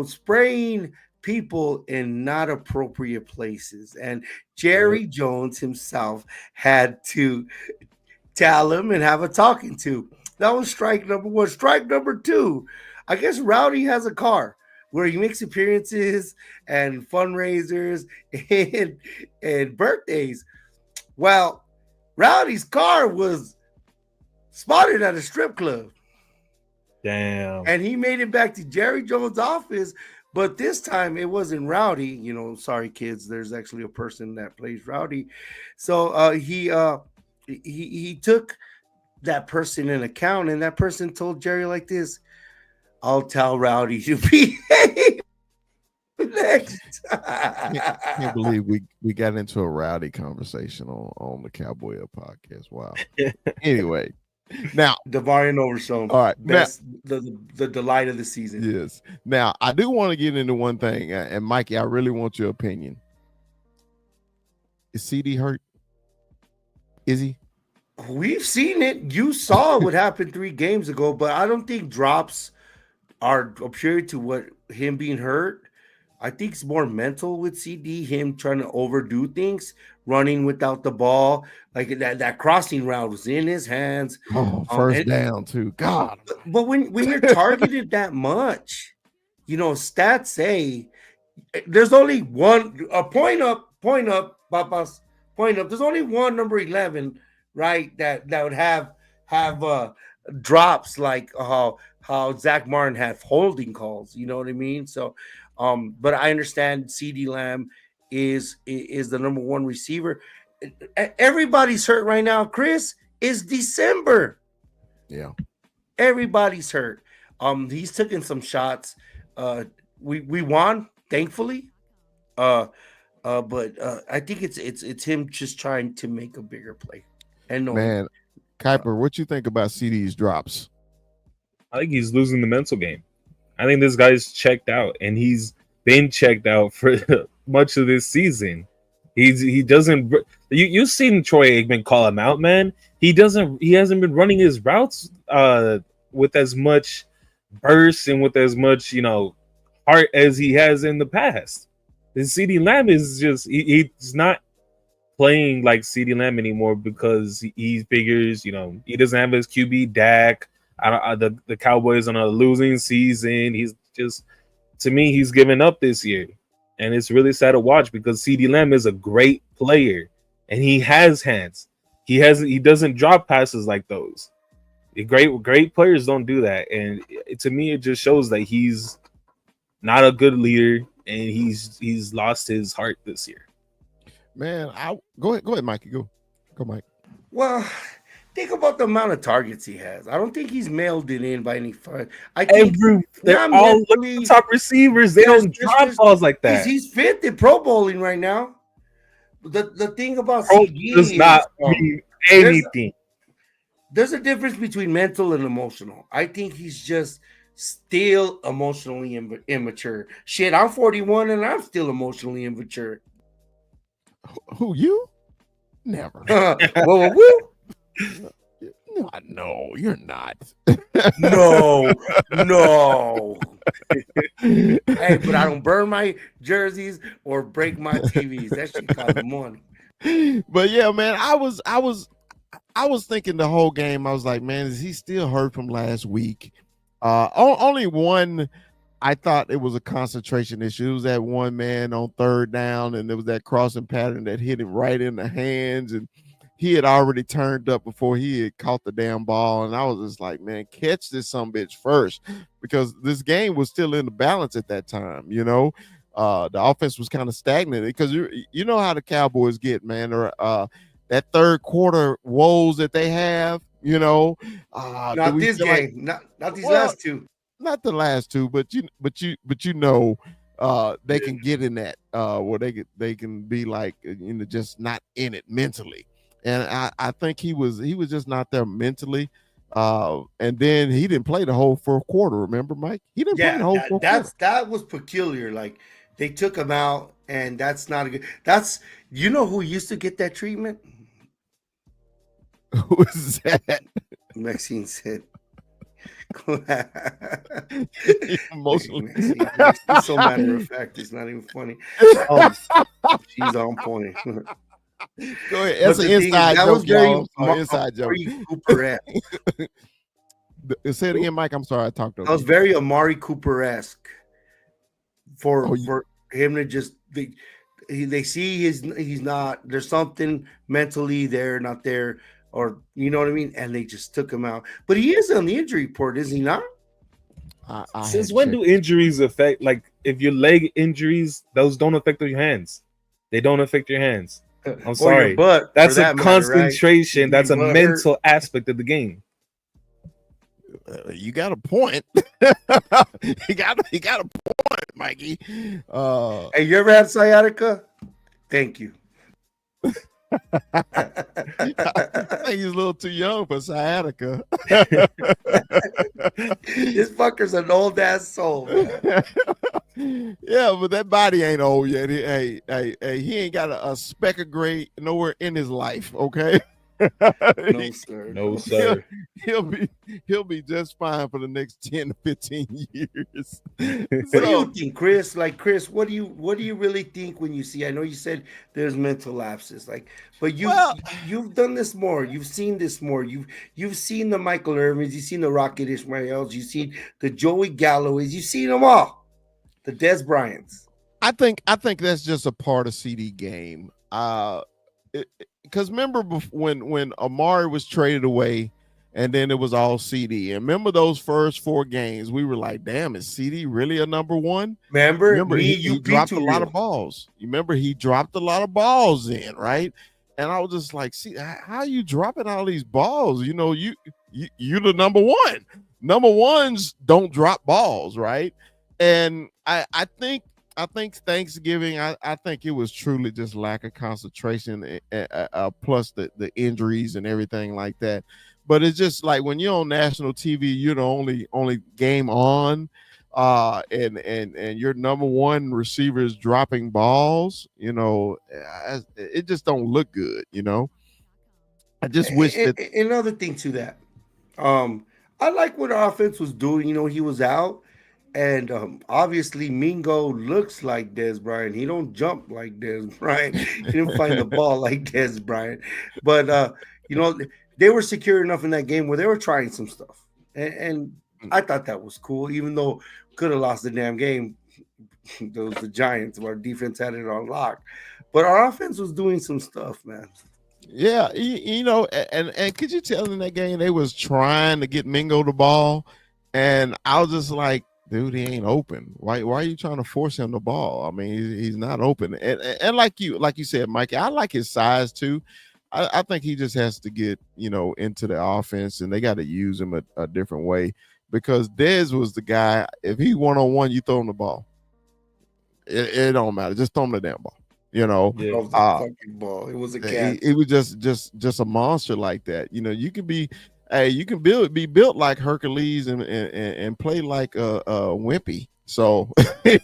spraying people in not appropriate places. And Jerry Jones himself had to tell him and have a talking to. That was strike number 1. Strike number 2, I guess Rowdy has a car where he makes appearances and fundraisers and birthdays. Well, Rowdy's car was spotted at a strip club. Damn. And he made it back to Jerry Jones' office, but this time it wasn't Rowdy. Sorry kids, there's actually a person that plays Rowdy. So he took that person in account, and that person told Jerry like this: "I'll tell Rowdy to behave next." I can't believe we got into a Rowdy conversation on the Cowboy Up podcast. Wow. Anyway, now Devarian Overshown, all right, best the delight of the season. Yes. Now I do want to get into one thing, and Mikey, I really want your opinion. Is CD hurt? Is he? We've seen it. You saw what happened 3 games ago, but I don't think drops are appropriate to what him being hurt. I think it's more mental with CD, him trying to overdo things, running without the ball. Like that crossing route was in his hands. First down too. God. But when you're targeted that much, stats say there's only one point up, Papas, point up. There's only one number 11, right? That would have drops like how Zach Martin had holding calls. You know what I mean? So, but I understand CeeDee Lamb is the number 1 receiver. Everybody's hurt right now. Chris, it's December. Yeah, everybody's hurt. He's taking some shots. We won, thankfully. But I think it's him just trying to make a bigger play. And no, man, Kuiper, what you think about CD's drops? I think he's losing the mental game. I think this guy's checked out, and he's been checked out for much of this season. He doesn't. You've seen Troy Aikman call him out, man. He hasn't been running his routes with as much burst and with as much heart as he has in the past. And CeeDee Lamb is just he's not playing like CeeDee Lamb anymore because he figures he doesn't have his QB Dak. The Cowboys on a losing season. He's just, to me, he's given up this year, and it's really sad to watch because CeeDee Lamb is a great player and he has hands. He doesn't drop passes like those. Great players don't do that, and to me, it just shows that he's not a good leader and he's lost his heart this year. Man, go ahead, Mikey. Go, Mike. Well, think about the amount of targets he has. I don't think he's mailed it in by any fun. I think they're all top receivers. They don't drop balls like that. He's 5th in Pro Bowling right now. The thing about CD does not mean anything. There's a difference between mental and emotional. I think he's just still emotionally immature. Shit, I'm 41 and I'm still emotionally immature. Who, you? Never. Whoa, whoa, woo. No, you're not. No. Hey, but I don't burn my jerseys or break my TVs. That shit costs money. But yeah, man, I was thinking the whole game. I was like, man, is he still hurt from last week? Only one. I thought it was a concentration issue. It was that one man on third down, and there was that crossing pattern that hit him right in the hands, and he had already turned up before he had caught the damn ball. And I was just like, man, catch this bitch first, because this game was still in the balance at that time. The offense was kind of stagnant because you know how the Cowboys get, man. Or that third quarter woes that they have. Not this game. Not these last two. Not the last two, but they can get in that where they can be like, just not in it mentally. And I think he was just not there mentally. And then he didn't play the whole fourth quarter. Remember, Mike? He didn't play the whole fourth quarter. That was peculiar. Like, they took him out, and that's not a good. That's who used to get that treatment. Who is that? Maxine said. Emotionally. Maxine's so matter of fact, it's not even funny. She's on point. Go ahead. That's an inside joke. That was very inside joke. Cooper-esque. Say it again, Mike. I'm sorry, I talked over. That was very Amari Cooper-esque for him to just they see he's not. There's something mentally there, not there. Or you know what I mean, and they just took him out. But he is on the injury report, is he not? Since when do injuries affect? Like, if your leg injuries, those don't affect your hands. They don't affect your hands. I'm sorry, but that's a concentration. Right? That's a mental aspect of the game. You got a point. he got a point, Mikey. Hey, you ever had sciatica? Thank you. I think he's a little too young for sciatica. This fucker's an old ass soul, man. Yeah, but that body ain't old yet. He ain't got a speck of gray nowhere in his life. Okay. No, sir. He'll be just fine for the next 10 to 15 years. What do you think, Chris? Like, Chris, what do you really think when you see? I know you said there's mental lapses, like, but you've done this more. You've seen this more. You've seen the Michael Irvins. You've seen the Rocket Ismails. You've seen the Joey Galloways. You've seen them all. The Des Bryants. I think that's just a part of CD game. Because remember when Amari was traded away, and then it was all CD. And remember those first 4 games, we were like, "Damn, is CD really a number one?" Remember he dropped a lot of balls. You remember he dropped a lot of balls in, right? And I was just like, "See, how you dropping all these balls? You the number one. Number ones don't drop balls, right?" And I think Thanksgiving, I think it was truly just lack of concentration, plus the injuries and everything like that. But it's just like when you're on national TV, you're the only game on, and your number one receiver is dropping balls. It just don't look good. I just wish that. Another thing to that, I like what our offense was doing. He was out. And obviously, Mingo looks like Des Bryant. He don't jump like Des Bryant. He didn't find the ball like Des Bryant. But, they were secure enough in that game where they were trying some stuff. And I thought that was cool, even though could have lost the damn game. Those the Giants. Our defense had it on lock. But our offense was doing some stuff, man. Yeah, and could you tell in that game they was trying to get Mingo the ball? And I was just like, dude, he ain't open. Why are you trying to force him the ball? I mean, he's not open. And like you said, Mikey, I like his size too. I think he just has to get, into the offense, and they got to use him a different way, because Dez was the guy. If he one-on-one, you throw him the ball. It don't matter. Just throw him the damn ball. Fucking ball. It was a cat. It was just a monster like that. You can be. Hey, you can be built like Hercules and play like a wimpy. So, hey,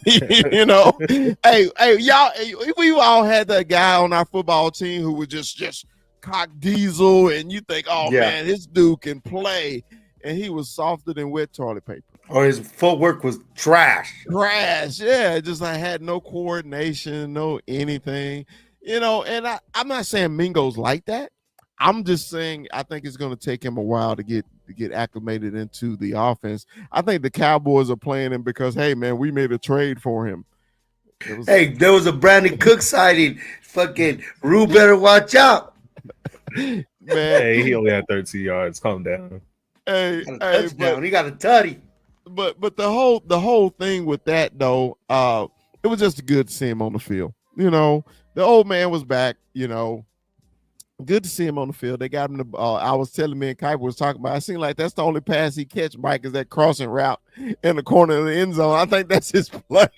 y'all, we all had that guy on our football team who was just cock diesel, and you think, oh Yeah. man, this dude can play, and he was softer than wet toilet paper. Or his footwork was trash. Trash, yeah. Just I had no coordination, no anything, And I'm not saying Mingo's like that. I'm just saying I think it's going to take him a while to get acclimated into the offense. I think the Cowboys are playing him because, hey man, we made a trade for him. Hey, there was a Brandon Cook sighting. Fucking Rue better watch out. Man, Hey, he only had 13 yards. Calm down. Hey, Got a touchdown. He got a tutty. But the whole thing with that though, it was just good to see him on the field. The old man was back. Good to see him on the field. They got him the I was telling me and Kuiper was talking about. I seem like that's the only pass he catch, Mike, is that crossing route in the corner of the end zone. I think that's his play.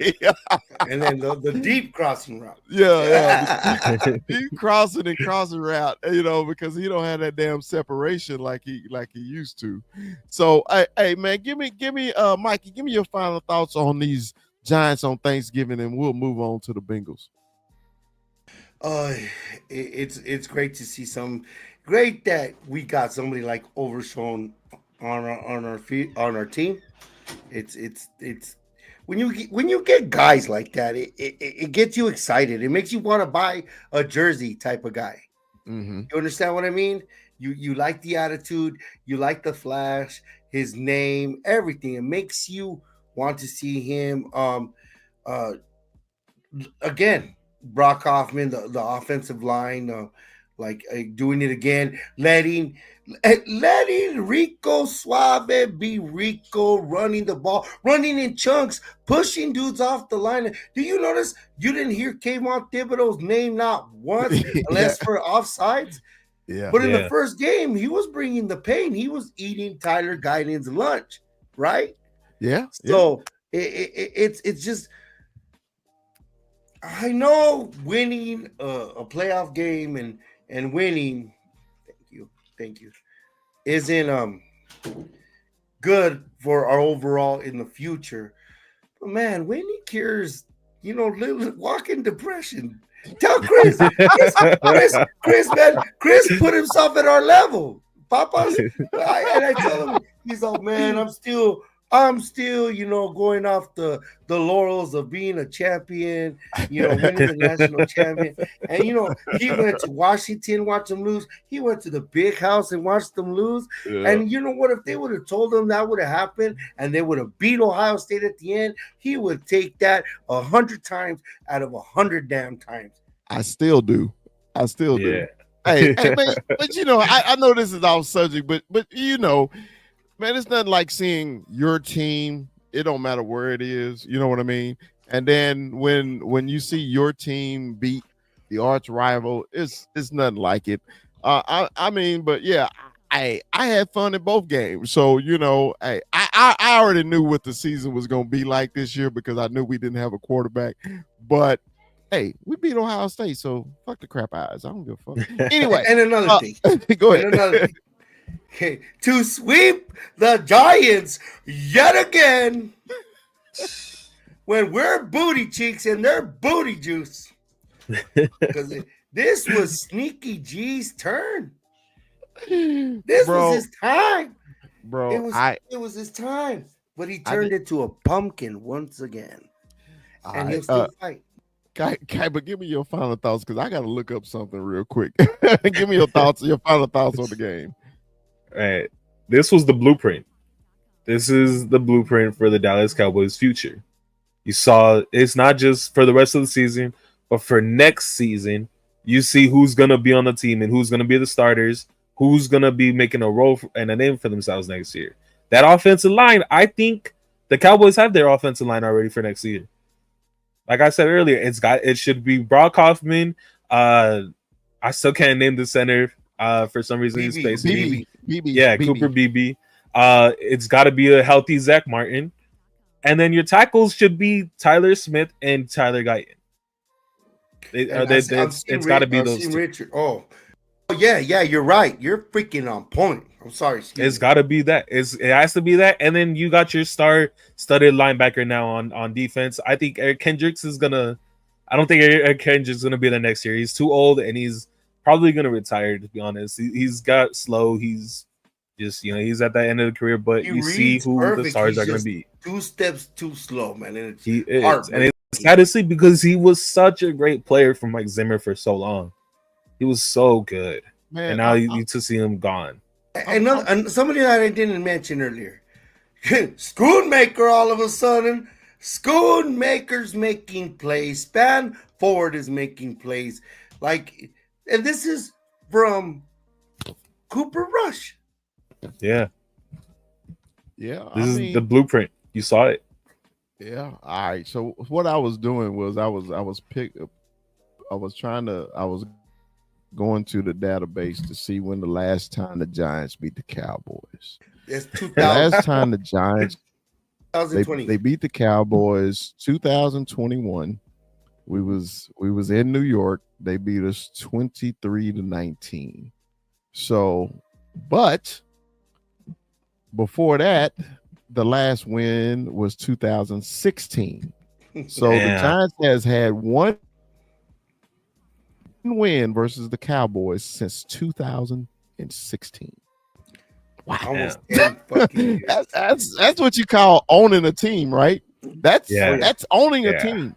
And then the deep crossing route. Yeah. Deep crossing and crossing route, because he don't have that damn separation like he used to. So hey man, give me Mikey, give me your final thoughts on these Giants on Thanksgiving, and we'll move on to the Bengals. It's great to see great that we got somebody like Overshown on our team. It's when you get guys like that, it gets you excited. It makes you want to buy a jersey type of guy. Mm-hmm. You understand what I mean? You like the attitude, you like the flash, his name, everything. It makes you want to see him. Again, Brock Hoffman, the offensive line, doing it again, letting Rico Suave be Rico, running the ball, running in chunks, pushing dudes off the line. Do you notice you didn't hear Kayvon Thibodeau's name not once, unless for offsides? Yeah. But in the first game, he was bringing the pain. He was eating Tyler Guyton's lunch, right? Yeah. So it's just. I know winning a playoff game and winning, thank you, isn't good for our overall in the future. But man, winning cures, walking depression. Tell Chris, man, Chris put himself at our level. Papa's, and I tell him, he's like, man, I'm still, going off the laurels of being a champion, winning the national champion. And, he went to Washington, watched them lose. He went to the big house and watched them lose. Yeah. And you know what? If they would have told him that would have happened and they would have beat Ohio State at the end, he would take that 100 times out of 100 damn times. I still do. Do. Hey, man, but I know this is off subject, but man, it's nothing like seeing your team. It don't matter where it is. You know what I mean? And then when you see your team beat the arch rival, it's nothing like it. I mean, but yeah, I had fun in both games. So, I already knew what the season was going to be like this year because I knew we didn't have a quarterback. But hey, we beat Ohio State, so fuck the crap eyes. I don't give a fuck. Anyway, and another thing. Go ahead. Okay, to sweep the Giants yet again when we're booty cheeks and they're booty juice. Because this was Sneaky G's turn. This was his time. Bro, it was his time. But he turned into a pumpkin once again. And he'll still fight. Kai, but give me your final thoughts because I got to look up something real quick. Give me your final thoughts on the game. All right. This was the blueprint. This is the blueprint for the Dallas Cowboys' future. You saw it's not just for the rest of the season, but for next season, you see who's going to be on the team and who's going to be the starters, who's going to be making a role and a name for themselves next year. That offensive line, I think the Cowboys have their offensive line already for next year. Like I said earlier, it should be Brock Hoffman. I still can't name the center for some reason. He's facing BB. Cooper BB. It's got to be a healthy Zach Martin, and then your tackles should be Tyler Smith and Tyler Guyton. It's got to be those two. Richard. Oh, yeah, you're right. You're freaking on point. I'm sorry. It's got to be that. It has to be that. And then you got your star-studded linebacker now on defense. I think Eric Kendricks is gonna. I don't think Eric Kendricks is gonna be there next year. He's too old and he's probably gonna retire. To be honest, he's got slow. He's just he's at that end of the career. But He you see reads who the perfect. stars He's are gonna just be. 2 steps too slow, man. And it's He is, hard. and it's sad to see because he was such a great player from Mike Zimmer for so long. He was so good, Man, and now you to see him gone. And somebody that I didn't mention earlier, Schoonmaker. All of a sudden, Schoonmaker's making plays. Span forward is making plays. And this is from Cooper Rush. Yeah, yeah. this is the blueprint. You saw it. Yeah. All right. So what I was doing was I was going to the database to see when the last time the Giants beat the Cowboys. It's The last time the Giants 2020. they beat the Cowboys 2021. We was in New York. They beat us 23-19. So, but before that, the last win was 2016. So the Giants has had one win versus the Cowboys since 2016. Wow. Almost 10 fucking years. That's what you call owning a team, right? That's owning a team.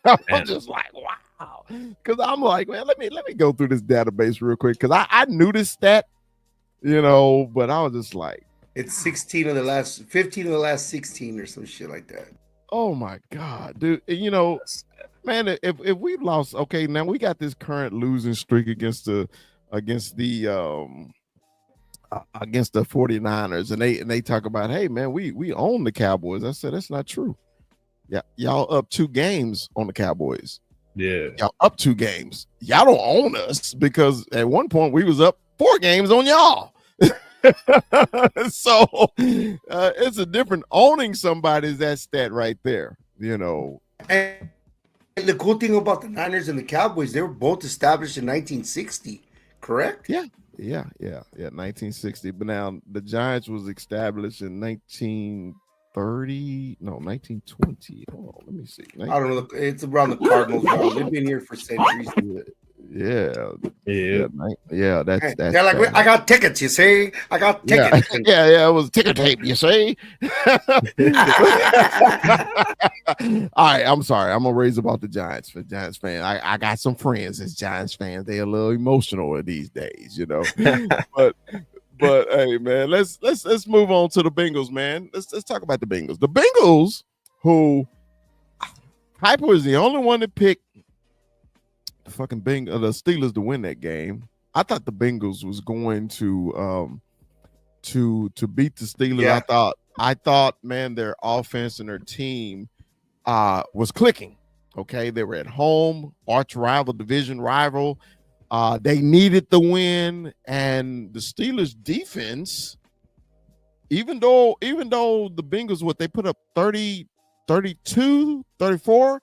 I'm just like, wow. Because I'm like, man, let me go through this database real quick. Because I knew this stat, but I was just like, it's 15 of the last 16 or some shit like that. oh my God, dude. Man, if we lost, okay, now we got this current losing streak against the 49ers, and they talk about, hey man, we own the Cowboys. I said that's not true. Yeah, y'all up 2 games on the Cowboys. Yeah, y'all up 2 games. Y'all don't own us because at one point we was up 4 games on y'all. So it's a different owning somebody's that stat right there. And the cool thing about the Niners and the Cowboys, they were both established in 1960, correct? Yeah, 1960. But now the Giants was established in 1920. Hold on, let me see. I don't know. It's around the Cardinals. They've been here for centuries. Yeah. That's they're like, I got tickets, you see. I got tickets. Yeah, it was ticker tape, you see. All right, I'm sorry. I'm gonna raise about the Giants for Giants fan. I got some friends as Giants fans. They're a little emotional these days, but hey man, let's move on to the Bengals, man. Let's talk about the Bengals. The Bengals, who Hyper is the only one that picked the fucking the Steelers to win that game. I thought the Bengals was going to beat the Steelers. Yeah. I thought, man, their offense and their team was clicking. Okay, they were at home, arch rival, division rival. They needed the win, and the Steelers defense, even though the Bengals, they put up 30, 32, 34.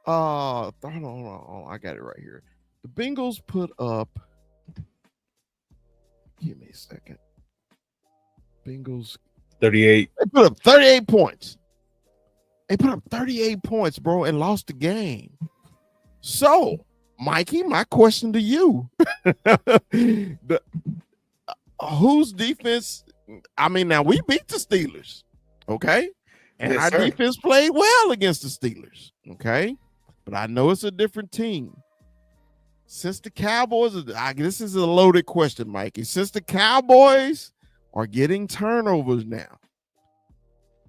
Hold on, I got it right here. The Bengals put up, give me a second. Bengals 38. They put up 38 points. They put up 38 points, bro, and lost the game. So, Mikey, my question to you: whose defense? I mean, now we beat the Steelers, okay, and Yes, our sir. defense played well against the Steelers, okay. But I know it's a different team. Since the Cowboys, this is a loaded question, Mikey. Since the Cowboys are getting turnovers now,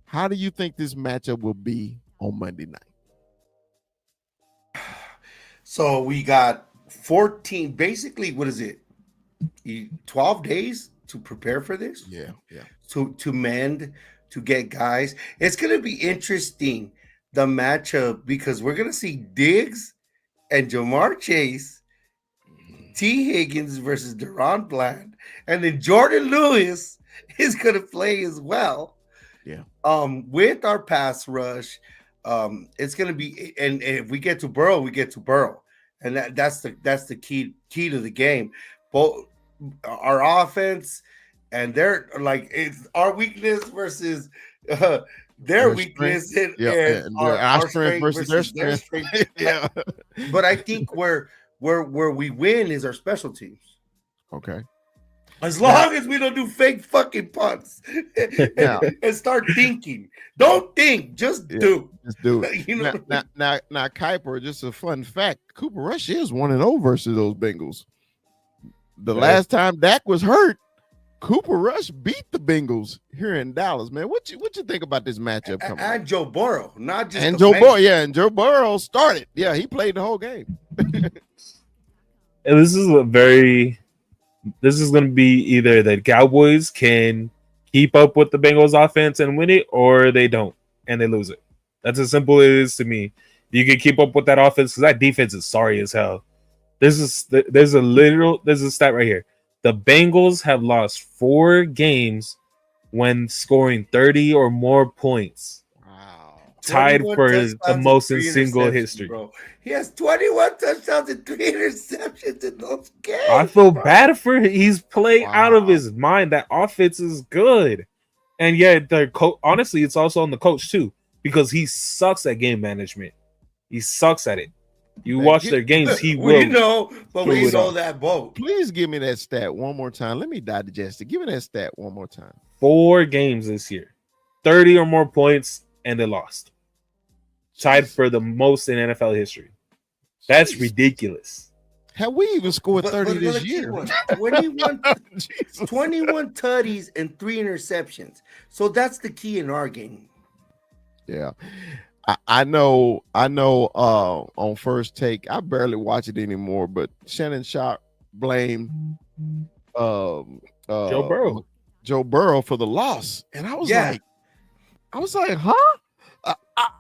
how do you think this matchup will be on Monday night? So we got 14, basically, what is it? 12 days to prepare for this? Yeah. To mend, to get guys. It's going to be interesting, the matchup, because we're going to see Diggs and Jamar Chase, T. Higgins versus Deron Bland, and then Jordan Lewis is going to play as well. Yeah. With our pass rush, it's going to be, and if we get to Burrow, we get to Burrow, and that's the key to the game. Both our offense and their, like, it's our weakness versus their weakness, and our strength versus their strength. Yeah. But I think where Where we win is our special teams. Okay. As long as we don't do fake fucking punts Now, and start thinking. Don't think, just do. Just do it. You know, now, Kuiper, just a fun fact. Cooper Rush is 1-0 versus those Bengals. The last time Dak was hurt, Cooper Rush beat the Bengals here in Dallas, man. What you think about this matchup coming? And Joe Burrow, not just and Joe Burrow, and Joe Burrow started. Yeah, he played the whole game. And this is going to be either the Cowboys can keep up with the Bengals offense and win it, or they don't and they lose it. That's as simple as it is to me. You can keep up with that offense because that defense is sorry as hell. There's a stat right here. The Bengals have lost 4 games when scoring 30 or more points. Wow. Tied for the most in single history. Bro. He has 21 touchdowns and 3 interceptions in those games. I feel bad for him. He's playing out of his mind. That offense is good. And yeah, honestly, it's also on the coach too, because he sucks at game management. He sucks at it. You watch their games, he will. We know, but we know that boat. Please give me that stat one more time. Let me digest it. Give me that stat one more time. 4 games this year, 30 or more points, and they lost. Tied for the most in NFL history. That's ridiculous. Have we even scored 30 this year? 21 tutties and 3 interceptions. So that's the key in our game. Yeah. I know on First Take, I barely watch it anymore, but Shannon Sharp blamed Joe Burrow for the loss. And I was like, huh?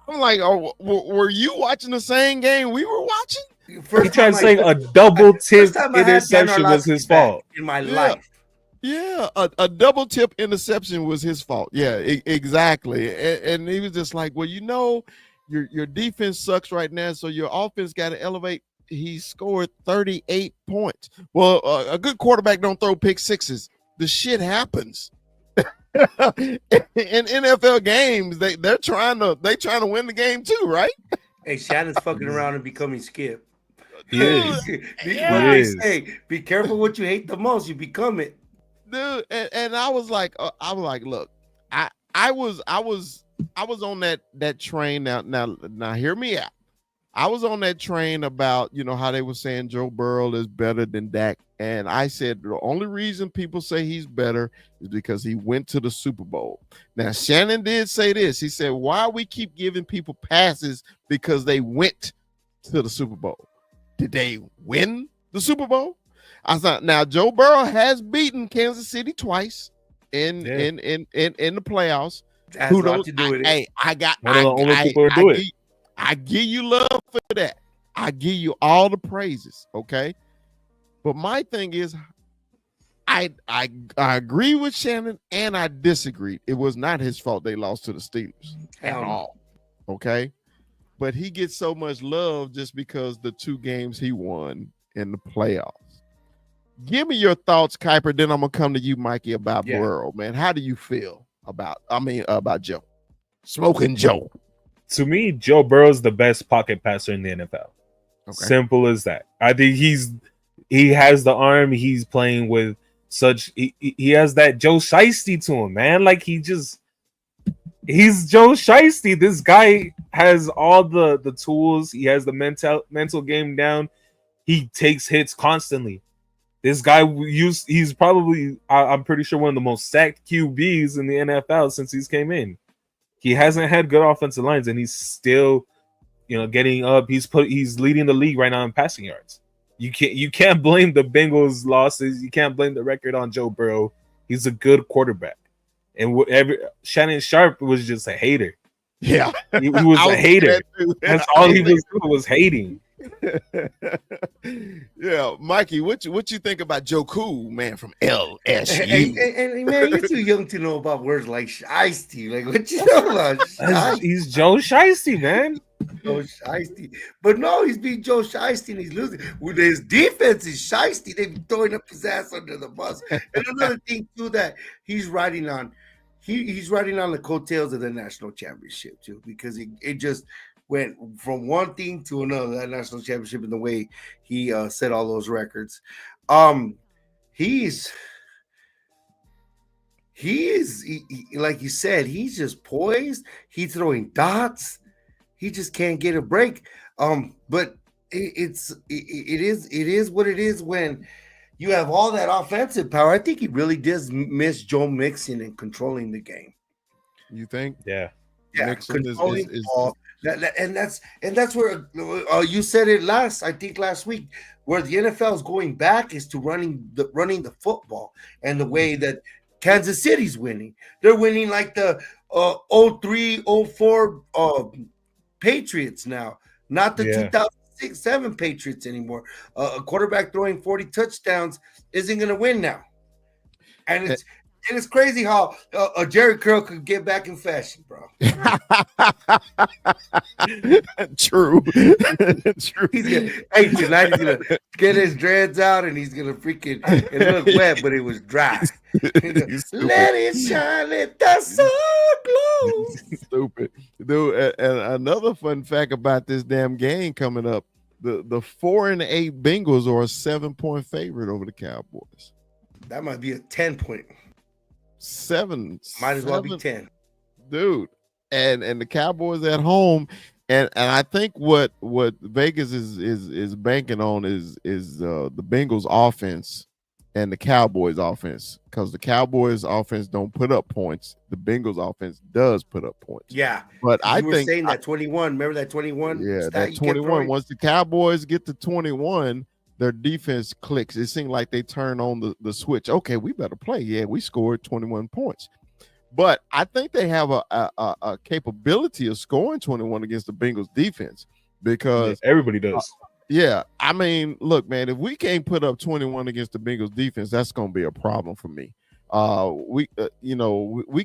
I'm like, oh, were you watching the same game we were watching? He tried saying a double tip interception was his fault in my life. Yeah, a double tip interception was his fault. Yeah, exactly. And he was just like, well, your defense sucks right now, so your offense got to elevate. He scored 38 points. Well, a good quarterback don't throw pick sixes. The shit happens. In NFL games, they're trying to win the game too, right? Hey, Shannon's fucking around and becoming Skip. He is. Hey, be careful what you hate the most. You become it. Dude, and I was like, look, I was on that train. Now hear me out. I was on that train about how they were saying Joe Burrow is better than Dak, and I said the only reason people say he's better is because he went to the Super Bowl. Now Shannon did say this. He said, "Why we keep giving people passes because they went to the Super Bowl? Did they win the Super Bowl?" I thought, now Joe Burrow has beaten Kansas City twice in the playoffs. That's a lot to do with it. Hey, I give you love for that. I give you all the praises, okay? But my thing is, I agree with Shannon and I disagreed. It was not his fault they lost to the Steelers at all, okay? But he gets so much love just because the 2 games he won in the playoffs. Give me your thoughts, Kuiper. Then I'm gonna come to you, Mikey, about Burrow, man. How do you feel about Joe? Smoking Joe. To me, Joe Burrow's the best pocket passer in the NFL. Okay. Simple as that. I think he has the arm. He's playing with he has that Joe Shiesty to him, man. Like he's Joe Shiesty. This guy has all the tools. He has the mental game down. He takes hits constantly. This guy he's probably, I'm pretty sure, one of the most sacked QBs in the NFL since he's came in. He hasn't had good offensive lines, and he's still, getting up. He's leading the league right now in passing yards. You can't blame the Bengals' losses. You can't blame the record on Joe Burrow. He's a good quarterback, and Shannon Sharp was just a hater. Yeah, he was a hater. That's all he was doing was hating. Yeah, Mikey, what you think about Joe Cool, man, from LSU? And man, you're too young to know about words like shiesty. Like, what you know about shiesty? He's Joe Shiesty, man. Joe Shiesty. But no, he's being Joe Shiesty and he's losing. When his defense is shiesty, they be throwing up his ass under the bus. And another thing too that he's riding on, he's riding on the coattails of the national championship too, because it just went from one thing to another, that national championship, and the way he set all those records. He is like you said, he's just poised. He's throwing dots. He just can't get a break. But it is what it is when you have all that offensive power. I think he really does miss Joe Mixon and controlling the game. You think? Yeah. Mixon controlling ball. And that's where you said it last week, where the NFL is going back is to running the football, and the way that Kansas City's winning. They're winning like the 03, 04 Patriots now, not the 2006-07 Patriots anymore. A quarterback throwing 40 touchdowns isn't going to win now. And it's crazy how Jerry Curl could get back in fashion, bro. True. True. Tonight he's gonna get his dreads out and he's gonna freaking it looked wet, but it was dry. Let it shine, let the sun glow. Stupid, dude. And another fun fact about this damn game coming up: the 4-8 Bengals are a 7-point favorite over the Cowboys. That might be a 10-point. 7 might as well be 10, dude. And the Cowboys at home, and I think what Vegas is banking on is the Bengals offense and the Cowboys offense, because the Cowboys offense don't put up points, the Bengals offense does put up points. Yeah, but I were think saying that 21. Remember that 21? Yeah, that 21. Once the Cowboys get to 21. Their defense clicks. It seemed like they turn on the switch. Okay, we better play. Yeah, we scored 21 points. But I think they have a capability of scoring 21 against the Bengals defense, because everybody does. Yeah, I mean, look, man, if we can't put up 21 against the Bengals defense, that's going to be a problem for me. We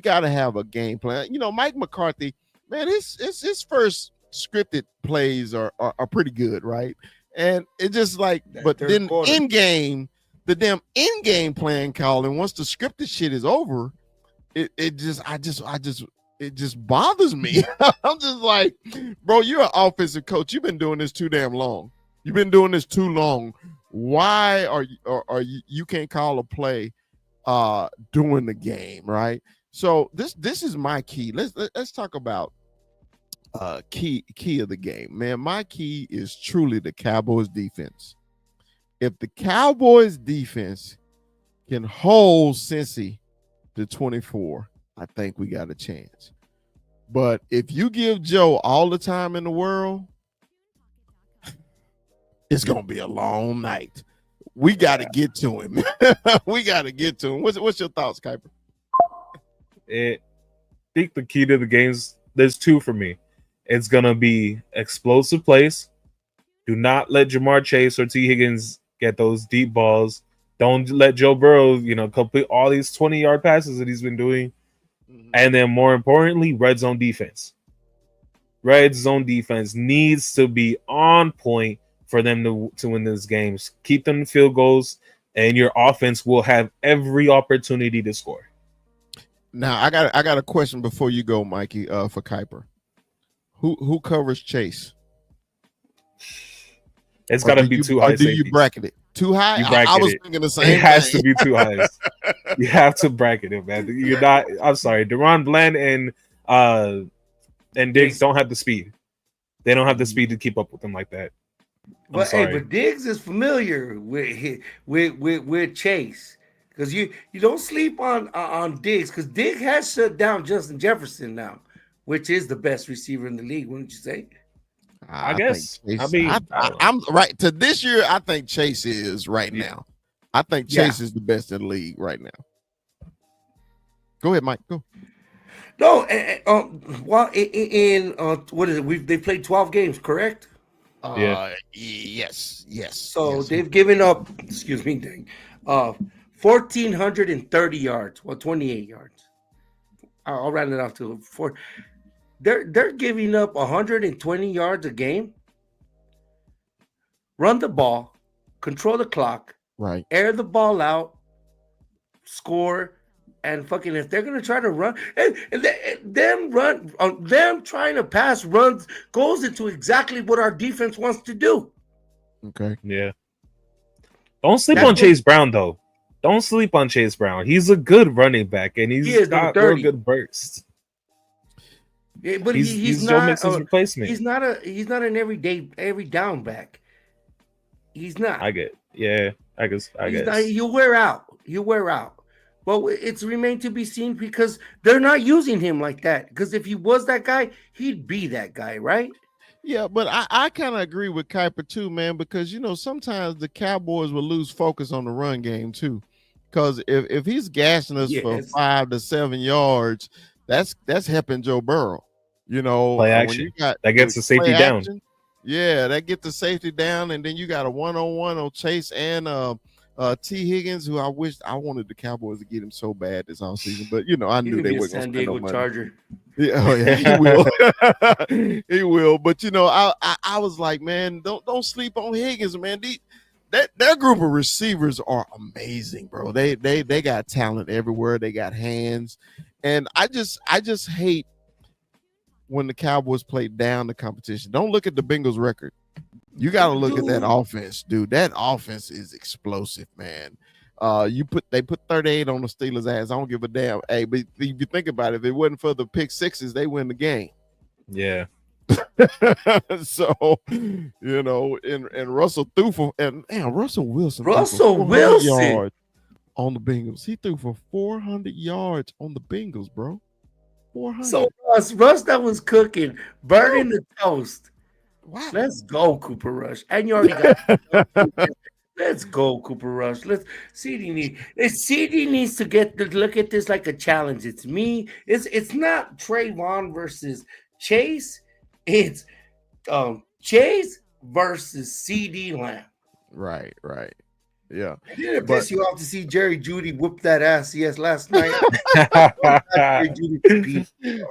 got to have a game plan. Mike McCarthy, man, his first scripted plays are pretty good, right? And it just like, but then in game, the damn in-game plan calling, once the scripted shit is over, it just bothers me. I'm just like, bro, you're an offensive coach. You've been doing this too damn long. You've been doing this too long. Why are you can't call a play during the game, right? So this is my key. Let's talk about key of the game, man. My key is truly the Cowboys defense. If the Cowboys defense can hold Cincy to 24, I think we got a chance. But if you give Joe all the time in the world, it's gonna be a long night. We got to get to him. We got to get to him. What's your thoughts, Kuiper? I think the key to the games, there's two for me. It's going to be explosive plays. Do not let Jamar Chase or T. Higgins get those deep balls. Don't let Joe Burrow, complete all these 20-yard passes that he's been doing. Mm-hmm. And then more importantly, red zone defense. Red zone defense needs to be on point for them to win these games. Keep them in field goals, and your offense will have every opportunity to score. Now, I got a question before you go, Mikey, for Kuiper. Who covers Chase? It's got to be too high. Or do you bracket it? Too high? I was thinking the same thing. It has to be too high. You have to bracket it, man. You're not. I'm sorry. Deron Bland and Diggs don't have the speed. They don't have the speed to keep up with them like that. But Diggs is familiar with Chase, because you don't sleep on Diggs, because Diggs has shut down Justin Jefferson now, which is the best receiver in the league, wouldn't you say? I guess. I'm right to this year. I think Chase is right now. I think Chase is the best in the league right now. Go ahead, Mike. Go. No, what is it? They played 12 games, correct? Yes. So they've given up. Excuse me, dang. 1,430 yards. Well, 28 yards. I'll round it off to 4. They're giving up 120 yards a game. Run the ball, control the clock, right? Air the ball out, score And fucking, if they're gonna try to run, them trying to pass runs goes into exactly what our defense wants to do. Okay. Yeah. Don't sleep on Chase Brown, though. Don't sleep on Chase Brown. He's a good running back, and he's got real good burst. Yeah, but he's not Joe Mixon's replacement. He's not an every down back. He's not. I get. Yeah, I guess. He'll wear out. Well, it's remained to be seen because they're not using him like that. Because if he was that guy, he'd be that guy, right? Yeah, but I kind of agree with Kuiper too, man, because sometimes the Cowboys will lose focus on the run game too. Because if he's gassing us for 5 to 7 yards, that's helping Joe Burrow. Play action. That gets the safety down. Yeah, that gets the safety down, and then you got a 1-on-1 on Chase and T. Higgins, who I wanted the Cowboys to get him so bad this offseason, but I knew they weren't going to spend no money. Charger. Yeah, he will. He will. But I was like, man, don't sleep on Higgins, man. Their group of receivers are amazing, bro. They got talent everywhere. They got hands, and I just hate when the Cowboys play down the competition. Don't look at the Bengals record. You got to look at that offense, dude. That offense is explosive, man. They put 38 on the Steelers' ass. I don't give a damn. Hey, but if you think about it, if it wasn't for the pick sixes, they win the game. Yeah. So, and Russell threw for Russell Wilson. Yards on the Bengals. He threw for 400 yards on the Bengals, bro. 400. So Russ that was cooking, burning the toast. Wow. Let's go, Cooper Rush. And you already got let's go, Cooper Rush. CD needs to look at this like a challenge. It's me. It's not Trayvon versus Chase. It's Chase versus CD Lamb. Right. Yeah. Did it piss you off to see Jerry Jeudy whoop that ass last night?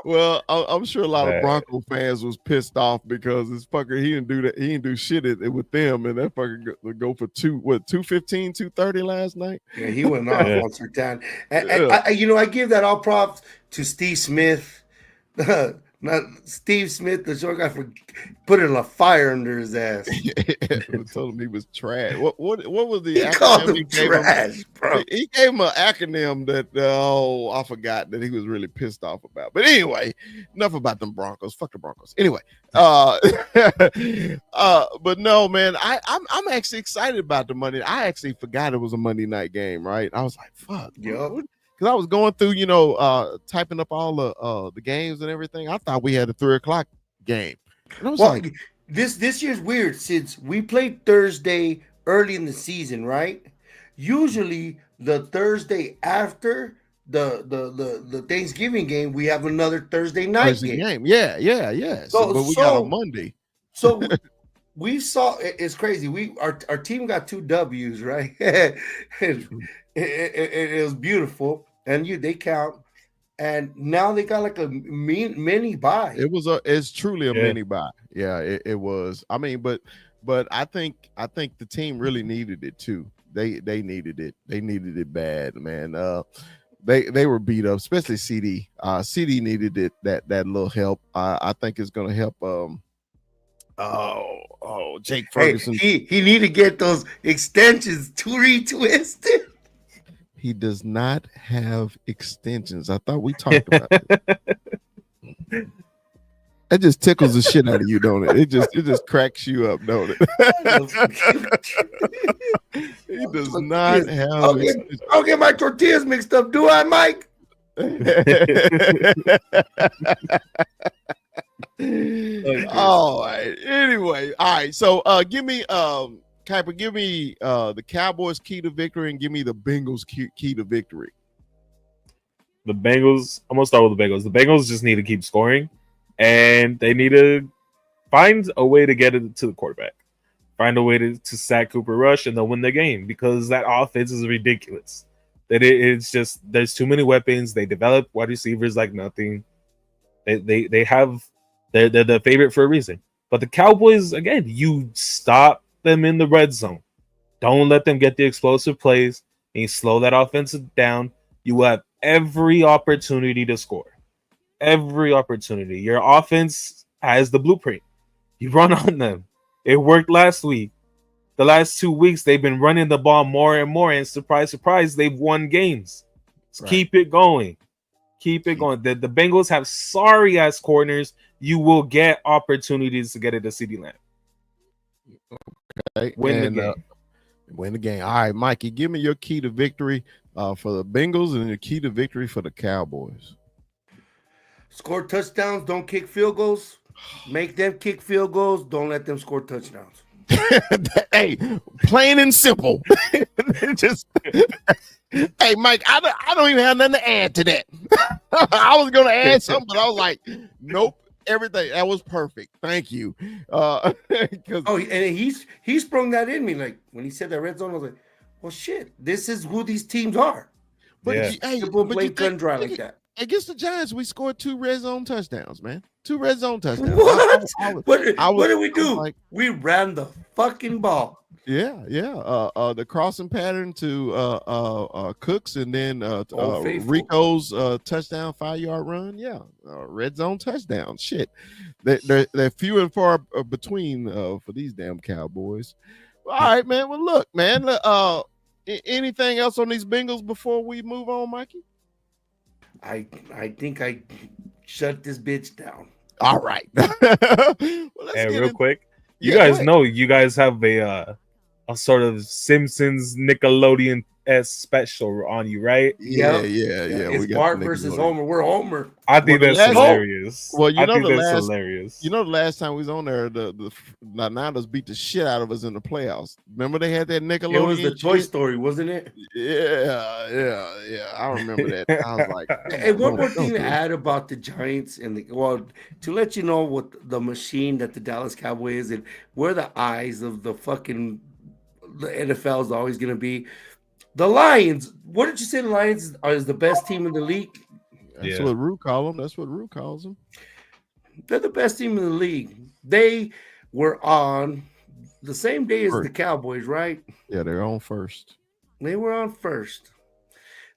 Well, I'm sure a lot of Bronco fans was pissed off because this fucker, he didn't do that. He didn't do shit with them, and that fucker go for 215, 230 last night. Yeah, he went off once or time. And I give that all props to Steve Smith. Not Steve Smith, the short guy, for putting a fire under his ass. Told him he was trash. What was the he acronym? called him trash, bro. He gave him an acronym that I forgot that he was really pissed off about. But anyway, enough about them Broncos. Fuck the Broncos. Anyway, but no, man, I'm actually excited about the Monday. I actually forgot it was a Monday night game, right? I was like, fuck. Yep. Because I was going through, typing up all the games and everything. I thought we had a 3:00 game. And I was like, this year's weird since we played Thursday early in the season, right? Usually the Thursday after the Thanksgiving game, we have another Thursday night game. Yeah. But we got a Monday. So we saw it's crazy. Our team got 2 W's, right? It was beautiful, and they count. And now they got like a mini bye. It's truly a mini bye. Yeah, it was. I mean, but I think the team really needed it too. They needed it. They needed it bad, man. They were beat up, especially CD. CD needed it that little help. I think it's gonna help. Jake Ferguson. Hey, he need to get those extensions retwisted. He does not have extensions. I thought we talked about it. That just tickles the shit out of you, don't it? It just cracks you up, don't it? He does not have extensions. I'll get my tortillas mixed up, do I, Mike? All right. Anyway, all right. So give me Kuiper, give me the Cowboys' key to victory and give me the Bengals' key to victory. The Bengals, I'm going to start with the Bengals. The Bengals just need to keep scoring, and they need to find a way to get it to the quarterback. Find a way to sack Cooper Rush, and they'll win the game because that offense is ridiculous. It's just there's too many weapons. They develop wide receivers like nothing. They're the favorite for a reason. But the Cowboys, again, you stop them in the red zone. Don't let them get the explosive plays, and you slow that offense down. You have every opportunity to score. Every opportunity. Your offense has the blueprint. You run on them. It worked last week. The last 2 weeks, they've been running the ball more and more. And surprise, surprise, they've won games. Right. Keep it going. Keep it going. The Bengals have sorry ass corners. You will get opportunities to get it to CeeDee Lamb. Okay. Win the game. Win the game. All right, Mikey, give me your key to victory for the Bengals and your key to victory for the Cowboys. Score touchdowns, don't kick field goals. Make them kick field goals, don't let them score touchdowns. Hey, plain and simple. Just hey, Mike, I don't even have nothing to add to that. I was going to add something, but I was like, nope. Everything that was perfect. Thank you. And he sprung that in me. Like when he said that red zone, I was like, well, shit, this is who these teams are. But Yeah. Simple, plain, cut and dry like that. Against the Giants, we scored 2 red zone touchdowns, man. 2 red zone touchdowns. What? What did we do? Like, we ran the fucking ball. Yeah. The crossing pattern to Cooks and then Rico's touchdown 5-yard run. Yeah, red zone touchdown. Shit, they're few and far between for these damn Cowboys. All right, man. Well, look, man. Anything else on these Bengals before we move on, Mikey? I think I shut this bitch down. All right. Hey, real quick, you guys know you guys have a sort of Simpsons Nickelodeon special on you, right? Yeah. It's Bart versus Homer. We're Homer. I think that's hilarious. Well, hilarious. Hilarious. You know, the last time we was on there, the Niners beat the shit out of us in the playoffs. Remember they had that Nickelodeon? It was the Toy Story, wasn't it? Yeah. I remember that. I was like, and one more thing to add about the Giants to let you know what the machine that the Dallas Cowboys is and where the eyes of the NFL is always going to be. The Lions. What did you say? The Lions is the best team in the league. That's what Rue calls them. They're the best team in the league. They were on the same day as the Cowboys, right? Yeah, they're on first. They were on first.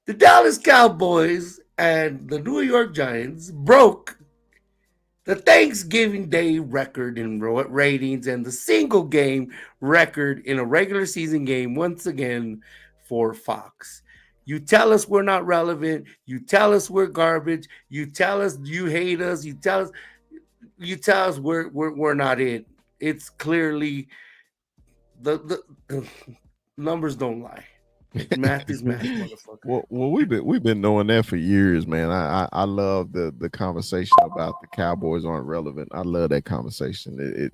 The Dallas Cowboys and the New York Giants broke the Thanksgiving Day record in ratings and the single game record in a regular season game once again for Fox. You tell us we're not relevant. You tell us we're garbage. You tell us you hate us. You tell us we're not it. It's clearly the numbers don't lie. Math is math, motherfucker. Well, we've been knowing that for years, man. I love the conversation about the Cowboys aren't relevant. I love that conversation.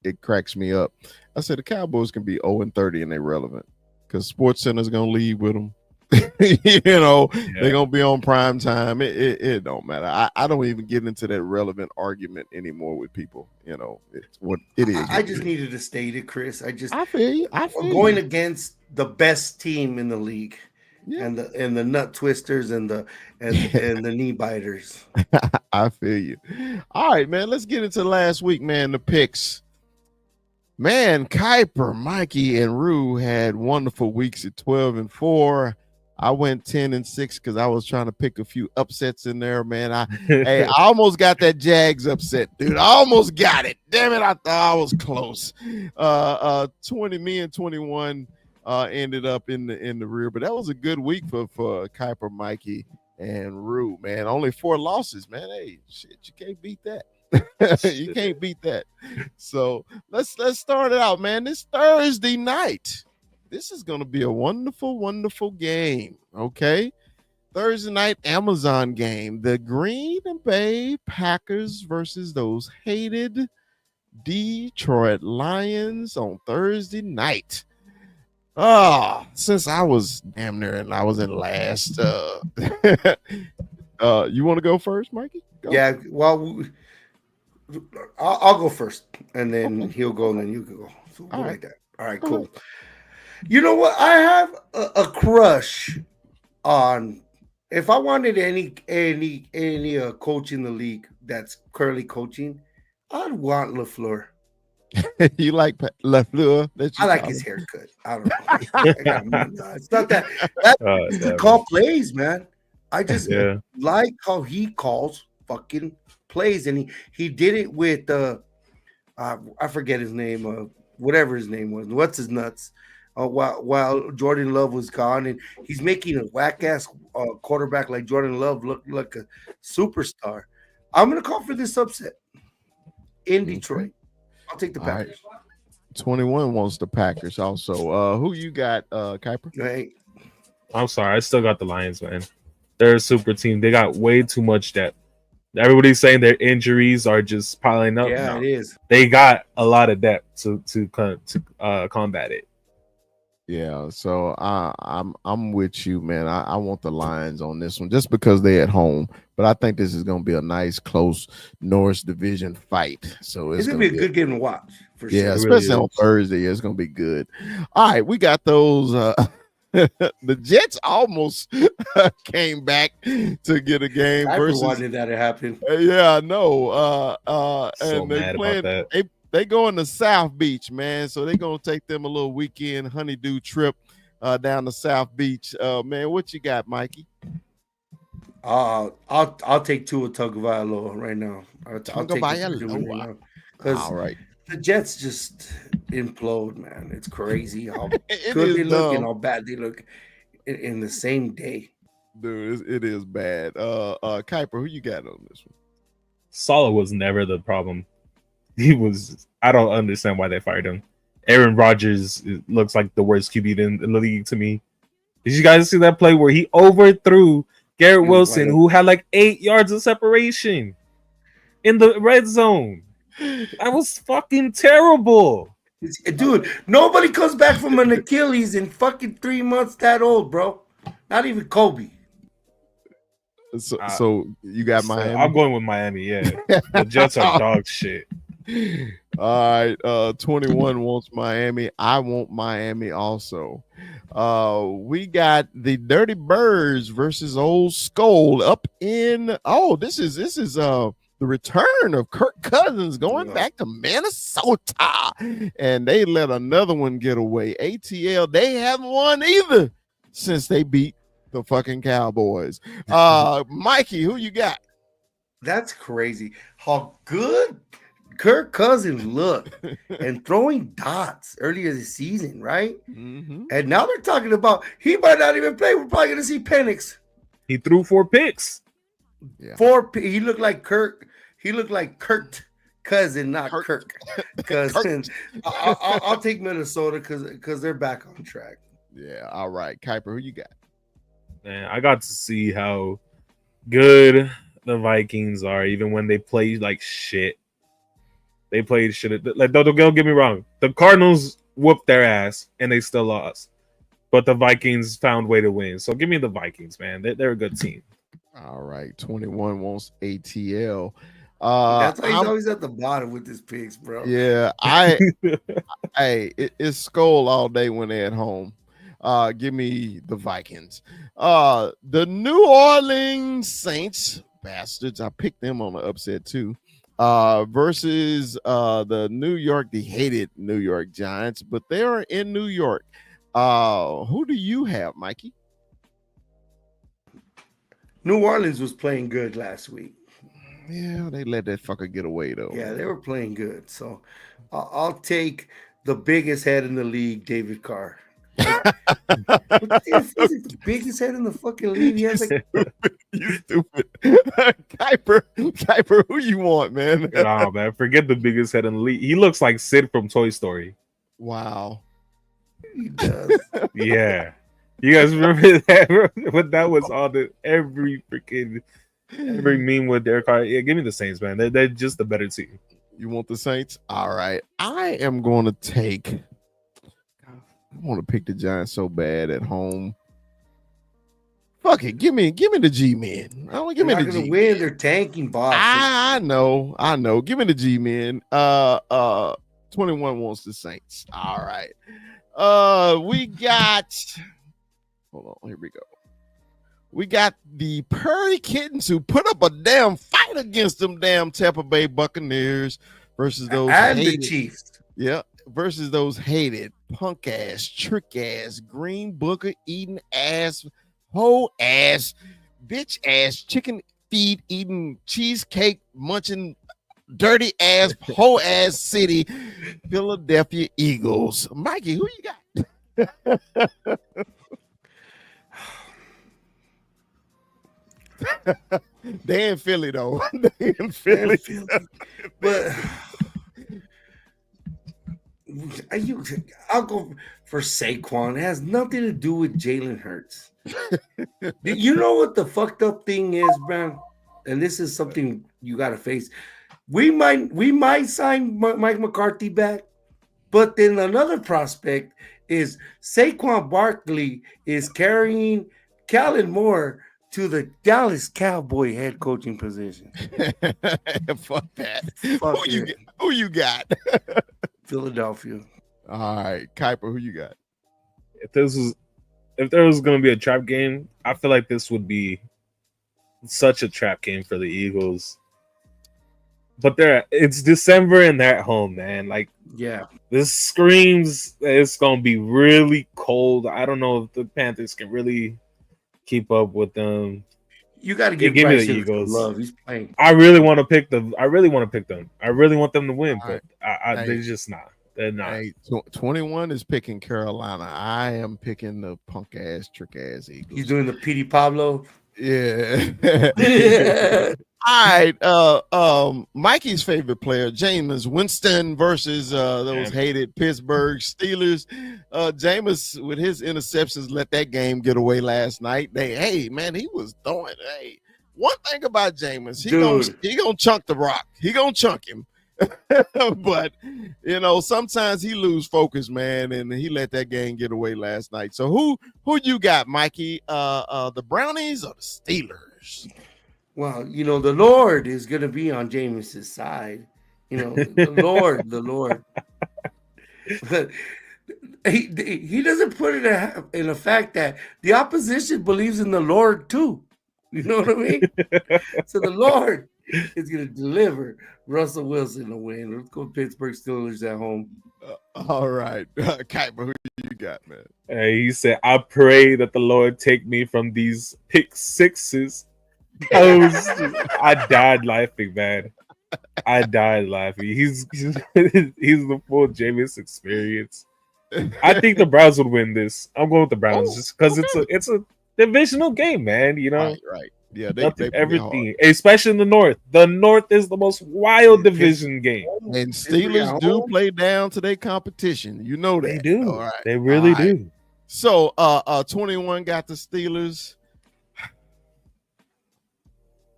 It cracks me up. I said the Cowboys can be 0-30 and they're relevant because Sports Center's gonna leave with them. They're gonna be on prime time. It don't matter. I don't even get into that relevant argument anymore with people. It's what it is. I just needed to state it, Chris. I feel you. Going against the best team in the league, and the nut twisters and the knee biters. I feel you. All right, man. Let's get into last week, man. The picks. Man, Kuiper, Mikey, and Rue had wonderful weeks at 12-4. I went 10-6 because I was trying to pick a few upsets in there, man. I almost got that Jags upset, dude. I almost got it. Damn it, I thought I was close. 21 ended up in the rear, but that was a good week for Kuiper, Mikey, and Rue, man. Only 4 losses, man. Hey, shit, you can't beat that. You can't beat that. So let's start it out, man. This Thursday night. This is going to be a wonderful, wonderful game, okay? Thursday night Amazon game. The Green Bay Packers versus those hated Detroit Lions on Thursday night. Since I was damn near and I was in last. You want to go first, Mikey? Go. Yeah, well, I'll go first, and then he'll go, and then you can go. So we'll like that. All right, cool. You know what? I have a crush on. If I wanted any coach in the league that's currently coaching, I'd want LaFleur. You like LaFleur? I like his haircut. I don't know. It's not that. That's call plays, man. I just Yeah. like how he calls fucking plays, and he did it with I forget his name, whatever his name was. What's his nuts? While Jordan Love was gone, and he's making a whack ass quarterback like Jordan Love look like a superstar. I'm gonna call for this upset in Detroit. I'll take the All right. Packers. 21 wants the Packers also. Who you got, Kuiper? Right. I'm sorry, I still got the Lions, man. They're a super team. They got way too much depth. Everybody's saying their injuries are just piling up. Yeah, it is. They got a lot of depth to combat it. Yeah, so I'm with you, man. I want the Lions on this one just because they're at home, but I think this is going to be a nice, close North Division fight. So It's gonna be a good game to watch for yeah, sure. especially really on is. Thursday. It's going to be good. All right, we got those. The Jets almost came back to get a game I versus. wanted that to happen. Yeah, I know. So And they mad playing. about that. They going to South Beach, man. So they're gonna take them a little weekend honeydew trip down to South Beach. Man, what you got, Mikey? I'll take Tua Tagovailoa right now. I'll take Tagovailoa. because All right. the Jets just implode, man. It's crazy how It good is they look and dumb. how bad they look in the same day. Dude, it is bad. Kuiper, who you got on this one? Salah was never the problem. He was. I don't understand why they fired him. Aaron Rodgers looks like the worst QB in the league to me. Did you guys see that play where he overthrew Garrett Wilson, who had like 8 yards of separation in the red zone? That was fucking terrible. Dude, nobody comes back from an Achilles in fucking 3 months that old, bro. Not even Kobe. So you got Miami. I'm going with Miami. Yeah, the Jets are dog shit. All right, 21 wants Miami. I want Miami also. We got the Dirty Birds versus Old Skull up in. Oh, this is the return of Kirk Cousins going back to Minnesota, and they let another one get away. ATL, they haven't won either since they beat the fucking Cowboys. Mikey, who you got? That's crazy. How good Kirk Cousins looked and throwing dots earlier this season, right? Mm-hmm. And now they're talking about he might not even play. We're probably gonna see Penix. He threw 4 picks. Yeah. He looked like Kirk. He looked like Kirk Cousin, not Kirk. Cousin. I'll take Minnesota because they're back on track. Yeah. All right, Kuiper, who you got? Man, I got to see how good the Vikings are, even when they play like shit. They played shit. Like, don't get me wrong. The Cardinals whooped their ass and they still lost, but the Vikings found way to win. So give me the Vikings, man. They're a good team. All right, 21 wants ATL. That's why he's always at the bottom with his picks, bro. Yeah, it's Skull all day when they're at home. Give me the Vikings. The New Orleans Saints, bastards. I picked them on the upset too. Versus the hated New York Giants, but they are in New York. Who do you have, Mikey? New Orleans was playing good last week. Yeah, they let that fucker get away though. Yeah, they were playing good. So I'll take the biggest head in the league, David Carr. Is the biggest head in the fucking league? He has like You stupid. Kuiper, who you want, man? Nah, man, forget the biggest head in the league. He looks like Sid from Toy Story. Wow. he does. Yeah, you guys remember that? But that was all every meme with Derek Carr. Yeah, give me the Saints, man. They're just the better team. You want the Saints? All right. I am going to take. I want to pick the Giants so bad at home. Fuck it. Give me the G-men. I want give me the G. Win. They're tanking, boss. I know. Give me the G-men. 21 wants the Saints. All right. We got. Hold on. Here we go. We got the Purdy Kittens who put up a damn fight against them damn Tampa Bay Buccaneers versus those the Chiefs. Yeah, versus those hated punk ass, trick ass, green booker eating ass, whole ass bitch ass chicken feed eating cheesecake munching dirty ass whole ass city Philadelphia Eagles. Mikey, who you got? They in Philly though. They in Philly. But I'll go for Saquon. It has nothing to do with Jalen Hurts. You know what the fucked up thing is, Brown? And this is something you got to face. We might sign Mike McCarthy back, but then another prospect is Saquon Barkley is carrying Kellen Moore to the Dallas Cowboy head coaching position. Fuck that. Fuck who you got? Philadelphia. All right, Kuiper, who you got? If there was going to be a trap game, I feel like this would be such a trap game for the Eagles. But it's December and they're at home, man. Like, yeah, this screams it's going to be really cold. I don't know if the Panthers can really keep up with them. You got to give me Bryce the Hill Eagles. love. He's playing. I really want to pick them. I really want them to win, but they're just not. They're not. Hey, 21 is picking Carolina. I am picking the punk ass, trick ass Eagles. He's doing the Petey Pablo. Yeah. All right. Mikey's favorite player, Jameis Winston versus those hated Pittsburgh Steelers. Jameis with his interceptions let that game get away last night. He was throwing. Hey, one thing about Jameis, he gonna chunk the rock. He gonna chunk him. But sometimes he lose focus, man, and he let that game get away last night. So who you got, Mikey? The Brownies or the Steelers? Well, the Lord is going to be on Jameis's side. The Lord. But he doesn't put it in the fact that the opposition believes in the Lord too. You know what I mean? So the Lord is going to deliver Russell Wilson a win. Let's go Pittsburgh Steelers at home. All right. Kuiper, who you got, man? He said, I pray that the Lord take me from these pick sixes. I died laughing, man. I died laughing. He's the full Jameis experience. I think the Browns would win this. I'm going with the Browns just because it's a divisional game, man. Right. Yeah, they everything, especially in the North. The North is the most wild division game, and Steelers do play down to their competition. You know that they do. All right. They really do. So, 21 got the Steelers.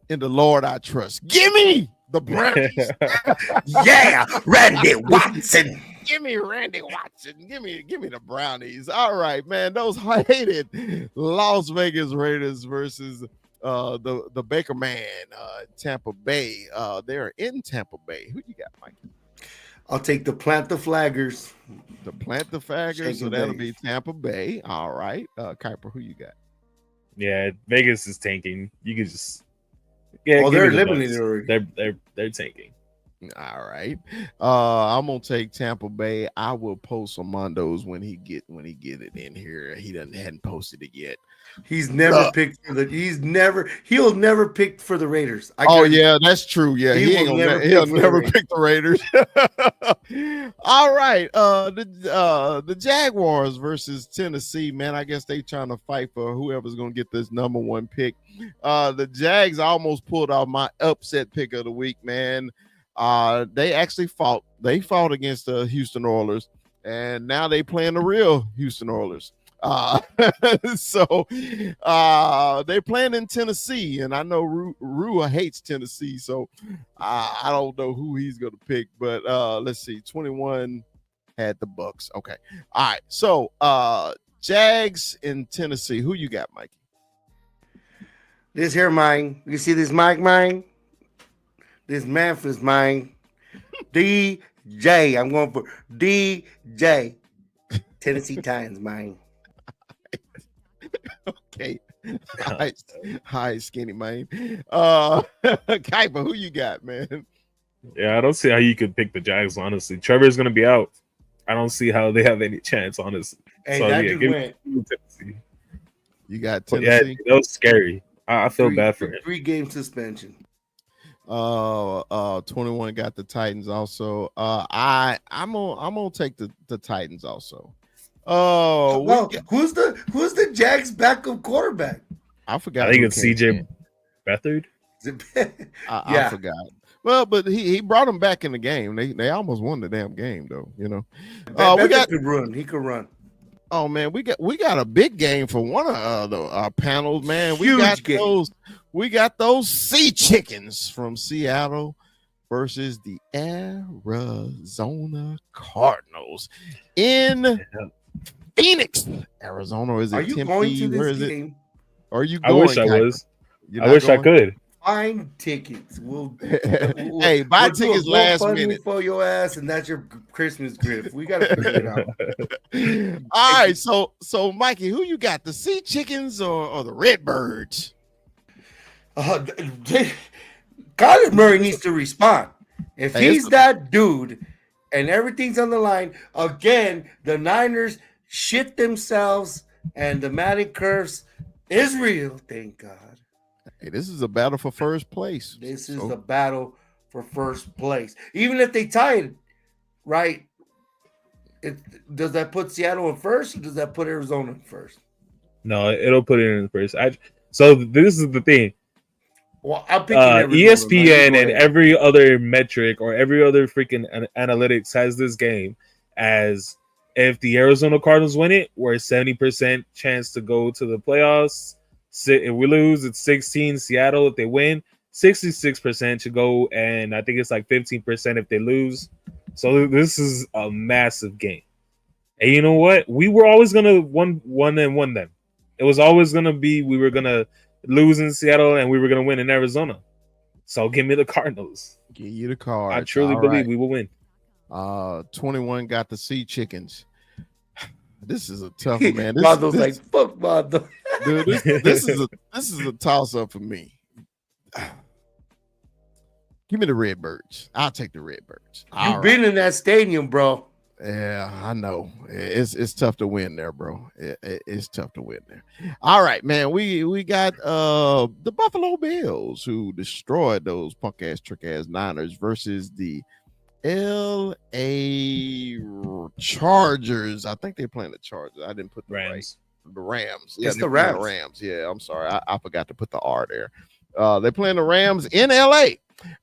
In the Lord I trust. Give me the Brownies. Yeah, Randy Watson. Give me Randy Watson. Give me the Brownies. All right, man. Those hated Las Vegas Raiders versus the Baker man, Tampa Bay. They're in Tampa Bay. Who you got, Mike? I'll take the Plant the Flaggers. The Plant the Flaggers. So that'll be Tampa Bay. All right. Kuiper, who you got? Yeah, Vegas is tanking. You can just they're eliminated already. They're tanking. All right. I'm gonna take Tampa Bay. I will post Armando's when he get it in here. He hadn't posted it yet. He's never picked for he'll never pick for the Raiders. Yeah, that's true. Yeah, he'll never pick the Raiders. All right. The Jaguars versus Tennessee, man. I guess they trying to fight for whoever's gonna get this number one pick. The Jags almost pulled off my upset pick of the week, man. They actually fought. They fought against the Houston Oilers, and now they playing the real Houston Oilers. So they playing in Tennessee, and I know Rua hates Tennessee, so I don't know who he's gonna pick. But let's see, 21 had the Bucks. Okay, all right. So Jags in Tennessee. Who you got, Mikey? This here mine. You see this mic mine? This Memphis mine. DJ. I'm going for DJ. Tennessee Titans mine. Okay. Hi, skinny man. Kuiper, who you got, man? Yeah, I don't see how you could pick the Jags, honestly. Trevor's gonna be out. I don't see how they have any chance, honestly. Hey, so, give me Tennessee. You got Tennessee? Yeah, that was scary. I feel bad for him. 3-game suspension. 21 got the Titans also. I'm gonna take the Titans also. Oh, who's the Jags backup quarterback? I forgot. I think it's CJ Beathard. I forgot. Well, but he brought him back in the game. They almost won the damn game though. You know, we got could run. He could run. Oh man, we got a big game for one of our panels, man. We got those Sea Chickens from Seattle versus the Arizona Cardinals in Phoenix, Arizona. Is it? Are you Tempe? going to this Where is game? It? Are you going? I wish I was. I wish I could. Find tickets. We'll buy tickets last minute for your ass, and that's your Christmas gift. We gotta figure it out. All right, so Mikey, who you got? The Sea Chickens or the Redbirds? Kyler Murray needs to respond. If he's that dude and everything's on the line, again, the Niners shit themselves and the Madden curse is real. Thank God. Hey, this is a battle for first place. This is the battle for first place. Even if they tie it, right? Does that put Seattle in first, or does that put Arizona in first? No, it'll put it in first. So this is the thing. Well, I'm picking Arizona, ESPN and every other metric or every other freaking analytics has this game as if the Arizona Cardinals win it, we're a 70% chance to go to the playoffs. If we lose, it's 16. Seattle, if they win, 66% to go, and I think it's like 15% if they lose. So this is a massive game. And you know what? We were always gonna win them. It was always gonna be we were gonna lose in Seattle and we were gonna win in Arizona. So give me the Cardinals. Give you the Cards. I truly believe we will win. 21 got the Sea Chickens. This is a tough man. Mondo's like, fuck Mondo. Dude, this is a toss up for me. Give me the Redbirds. I'll take the Redbirds. You've been in that stadium, bro. Yeah, I know. It's tough to win there, bro. It's tough to win there. All right, man. We got the Buffalo Bills who destroyed those punk ass trick ass Niners versus the LA Chargers. I think they're playing the Chargers. I didn't put the Rams. The Rams. It's the Rams. Rams. Yeah, I'm sorry. I forgot to put the R there. They're playing the Rams in LA.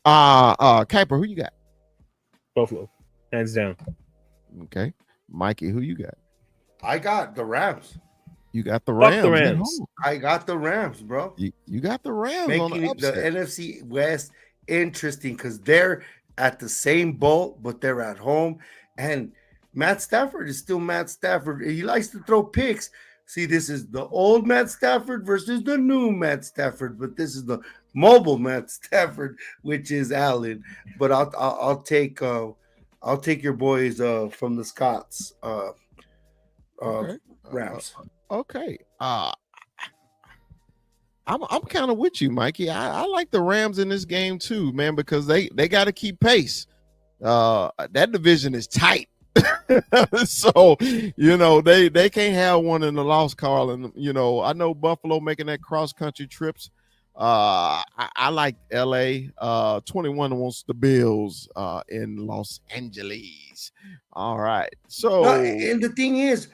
Kuiper, who you got? Buffalo. Hands down. Okay. Mikey, who you got? I got the Rams. You got the Rams. The Rams. I got the Rams, bro. You got the Rams. Making on the NFC West interesting because they're at the same boat, but they're at home. And Matt Stafford is still Matt Stafford. He likes to throw picks. See, this is the old Matt Stafford versus the new Matt Stafford, but this is the mobile Matt Stafford, which is Allen. But I'll take your boys from the Scots. Rams. Okay. I'm kind of with you, Mikey. I like the Rams in this game too, man, because they got to keep pace. That division is tight. So, they can't have one in the loss, Carl. And, I know Buffalo making that cross-country trips. I like LA. 21 wants the Bills in Los Angeles. All right. So, and the thing is,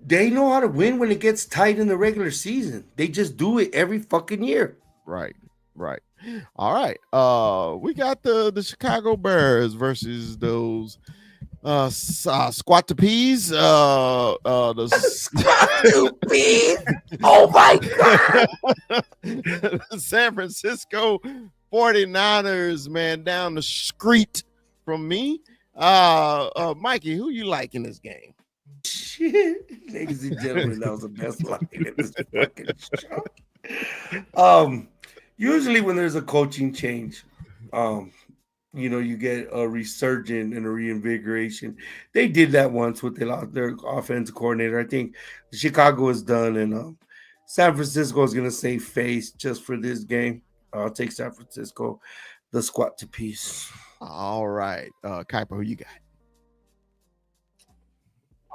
they know how to win when it gets tight in the regular season. They just do it every fucking year. Right. All right. We got the Chicago Bears versus those squat to peas. The squat to peas. Oh my God. San Francisco 49ers, man, down the street from me. Mikey, who you like in this game? Shit. Ladies and gentlemen, that was the best line in this fucking show. Usually when there's a coaching change, you get a resurgence and a reinvigoration. They did that once with their offensive coordinator. I think Chicago is done, and San Francisco is going to save face just for this game. I'll take San Francisco, the squat to peace. All right. Kuiper, who you got?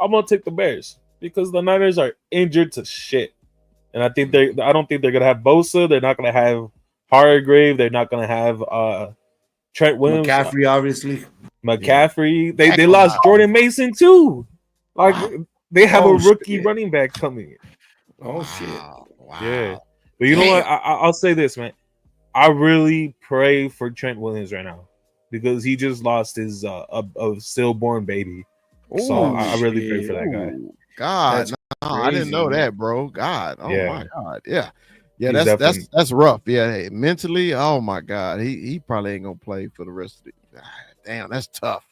I'm going to take the Bears because the Niners are injured to shit. And I don't think they're gonna have Bosa. They're not gonna have Hargrave. They're not gonna have Trent Williams, McCaffrey, obviously. McCaffrey. Yeah. They lost Jordan Mason too. Like Wow. they have a rookie shit. running back coming. Oh shit. Wow. Yeah, but you know what? I'll say this, man. I really pray for Trent Williams right now because he just lost his a stillborn baby. So I really pray for that guy. Ooh, God, That's I didn't know crazy, that, bro. God, oh Yeah. my God, yeah. He's That's rough. Yeah, hey, mentally, oh my God, he probably ain't gonna play for the rest of the. Damn, that's tough.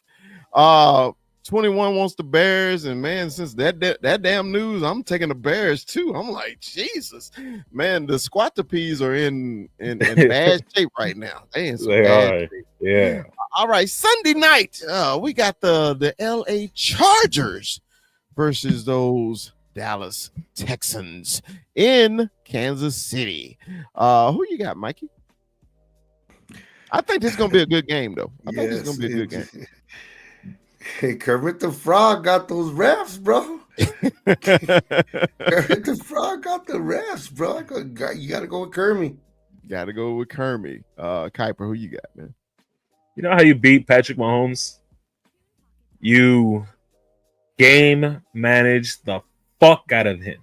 21 wants the Bears, and man, since that damn news, I'm taking the Bears too. I'm like, Jesus, man, the Squattapees are in bad shape right now. They in some They bad are. shape. Yeah. All right, Sunday night, we got the LA Chargers versus those Dallas Texans in Kansas City. Who you got, Mikey? I think this is gonna be a good game, though. I think this is gonna be a good game. Hey, Kermit the Frog got those refs, bro. Kermit the Frog got the refs, bro. You got to go with Kermit. Got to go with Kermit. Kuiper, who you got, man? You know how you beat Patrick Mahomes? You game manage the fuck out of him.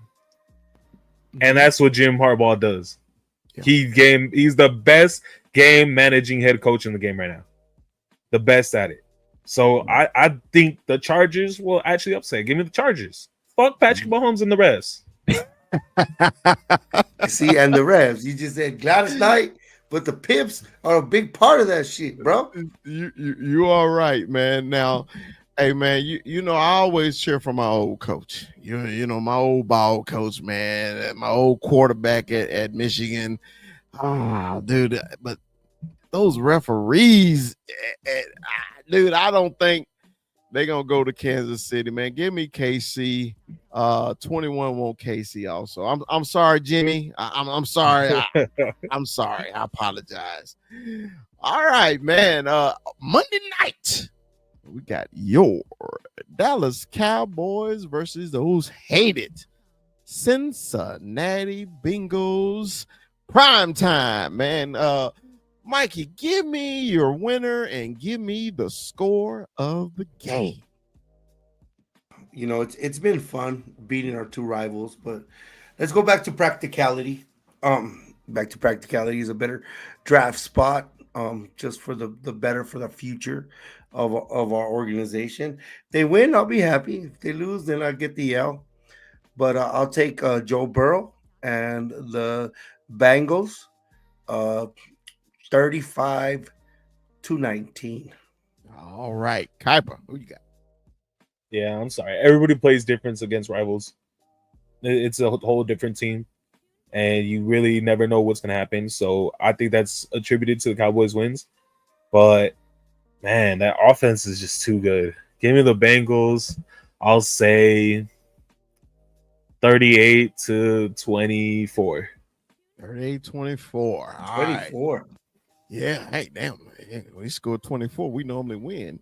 And that's what Jim Harbaugh does. Yeah. He's the best game managing head coach in the game right now. The best at it. So I think the Chargers will actually upset. Give me the Chargers. Fuck Patrick Mahomes and the rest. See, and the refs. You just said Gladys Knight, but the Pips are a big part of that shit, bro. You all right, man. Now, hey, man, you know I always cheer for my old coach. You know my old ball coach, man, my old quarterback at Michigan. Ah, dude, but those referees, dude, I don't think they're gonna go to Kansas City, man. Give me KC. 21 want KC also. I'm sorry, Jimmy. I'm sorry. I'm sorry. I apologize. All right, man. Monday night, we got your Dallas Cowboys versus those hated Cincinnati Bengals. Prime time, man. Mikey, give me your winner and give me the score of the game. You know, it's been fun beating our two rivals, but let's go back to practicality. Back to practicality is a better draft spot. Just for the better for the future of our organization. If they win, I'll be happy. If they lose, then I get the L. But I'll take Joe Burrow and the Bengals. 35-19. All right, Kuiper, who you got? Yeah, I'm sorry. Everybody plays different against rivals. It's a whole different team, and you really never know what's going to happen. So I think that's attributed to the Cowboys' wins. But, man, that offense is just too good. Give me the Bengals. I'll say 38-24. 38-24. 24. Right. Yeah, hey, damn. We scored 24. We normally win.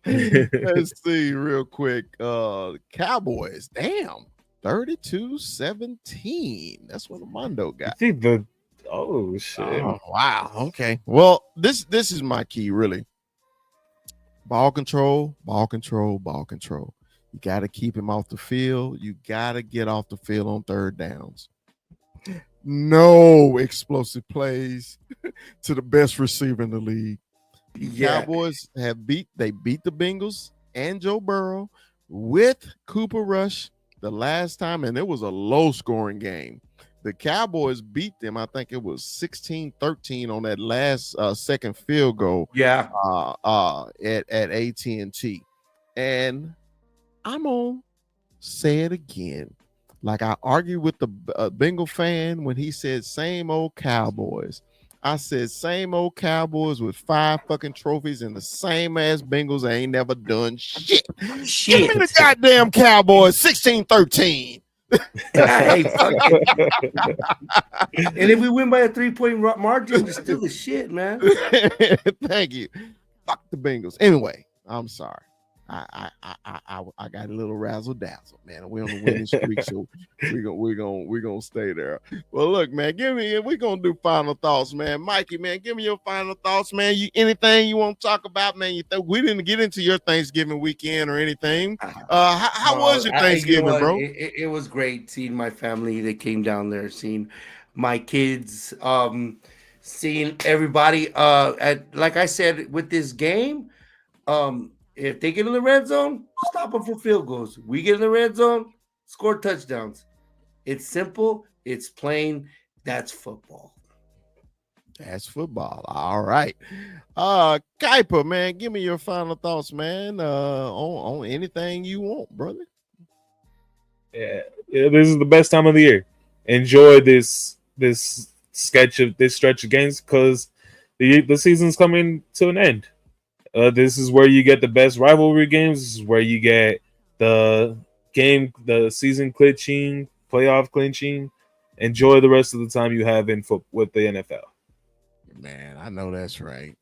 Let's see real quick. Cowboys, damn. 32-17. That's what Armando got. I think oh shit. Oh, wow. Okay. Well, this is my key, really. Ball control, ball control, ball control. You got to keep him off the field. You got to get off the field on third downs. No explosive plays to the best receiver in the league. Yeah. Cowboys beat the Bengals and Joe Burrow with Cooper Rush the last time, and it was a low-scoring game. The Cowboys beat them, I think it was 16-13 on that last second field goal. Yeah. At AT&T. And I'm gonna say it again. Like I argued with the Bengal fan when he said same old Cowboys. I said same old Cowboys with 5 fucking trophies and the same ass Bengals ain't never done shit. Give me the goddamn Cowboys 16-13. Hey, fuck it. And if we win by a 3-point margin, we're still the shit, man. Thank you. Fuck the Bengals. Anyway, I'm sorry. I got a little razzle dazzle, man. We're on the winning streak, so we're gonna stay there. Well, look, man, we're gonna do final thoughts, man. Mikey, man, give me your final thoughts, man. You anything you want to talk about, man? We didn't get into your Thanksgiving weekend or anything. How was your Thanksgiving, bro? It was great seeing my family. They came down there, seeing my kids, seeing everybody. Like I said, with this game, if they get in the red zone, stop them for field goals. We get in the red zone, score touchdowns. It's simple. It's plain. That's football. That's football. All right. Kuiper, man, give me your final thoughts, man. On anything you want, brother. Yeah, this is the best time of the year. Enjoy this stretch of games because the season's coming to an end. This is where you get the best rivalry games. This is where you get the season clinching, playoff clinching. Enjoy the rest of the time you have with the NFL. Man, I know that's right.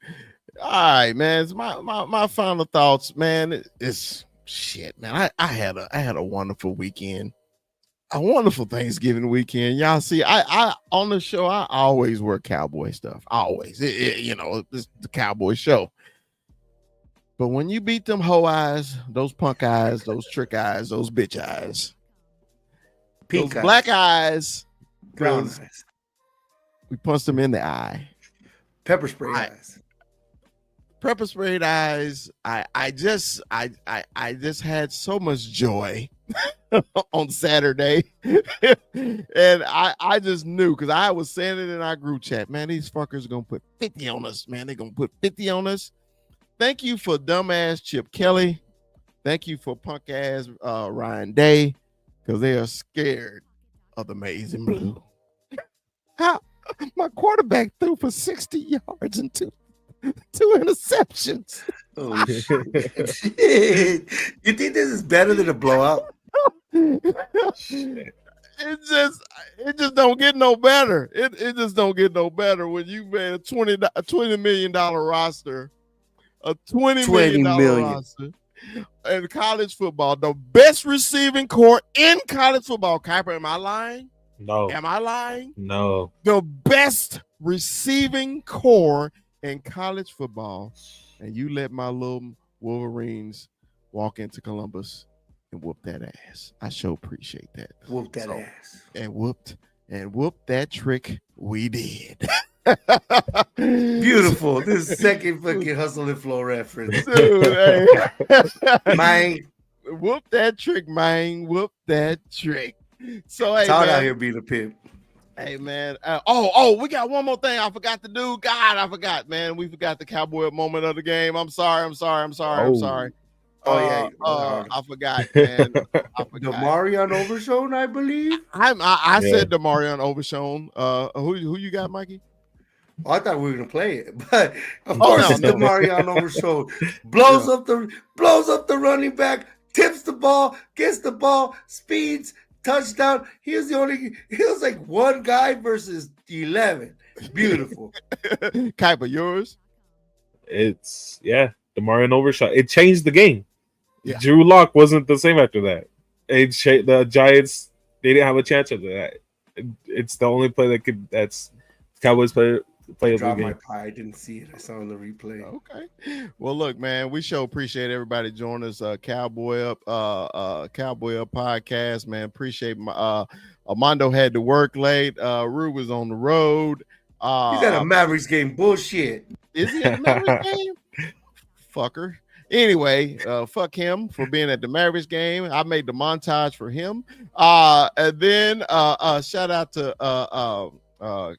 All right, man. It's my final thoughts, man. It's shit, man. I had a wonderful weekend. A wonderful Thanksgiving weekend. Y'all see, I on the show, I always wear cowboy stuff. Always. It's the cowboy show. But when you beat them hoe eyes, those punk eyes, those trick eyes, those bitch eyes, Pink those black eyes, brown eyes, we punched them in the eye. Pepper spray eyes. Pepper sprayed eyes. I just had so much joy on Saturday. And I just knew because I was saying it in our group chat, man, these fuckers are gonna put 50 on us, man. They're gonna put 50 on us. Thank you for dumbass Chip Kelly. Thank you for punk ass Ryan Day, because they are scared of the maize and blue. How my quarterback threw for 60 yards and two interceptions. Oh shit! You think this is better than a blowout? It just don't get no better. It just don't get no better when you made a $20 million roster. A $20 million roster in college football, the best receiving core in college football. Kuiper, am I lying? No. Am I lying? No. The best receiving core in college football, and you let my little Wolverines walk into Columbus and whoop that ass. I sure appreciate that. Whoop that ass. And whooped that trick we did. Beautiful. This is second fucking Hustle and Flow reference. Dude, hey. Man. Whoop that trick, man. Whoop that trick. So, hey, Todd man. out here being a pimp. Hey, man. We got one more thing I forgot to do. God, I forgot, man. We forgot the cowboy moment of the game. I'm sorry. Oh, yeah. I forgot, man. I forgot. The Marion Overshone, I believe. I said the Marion Overshone. Who you got, Mikey? Oh, I thought we were gonna play it, but of course it's the Marion Overshone. Blows up the running back, tips the ball, gets the ball, speeds, touchdown. He was like one guy versus 11. Beautiful. Kuiper, yours? It's the Marion overshot. It changed the game. Yeah. Drew Lock wasn't the same after that. The Giants, they didn't have a chance after that. It's the only play that's Cowboys play of the game. My pie. I didn't see it. I saw it on the replay. Okay. Well, look, man, we sure appreciate everybody joining us. Cowboy Up podcast, man. Appreciate my Armando had to work late. Rue was on the road. He's at a Mavericks game. Bullshit. Is he at the Mavericks game? Fucker. Anyway, fuck him for being at the Mavericks game. I made the montage for him. And then shout out to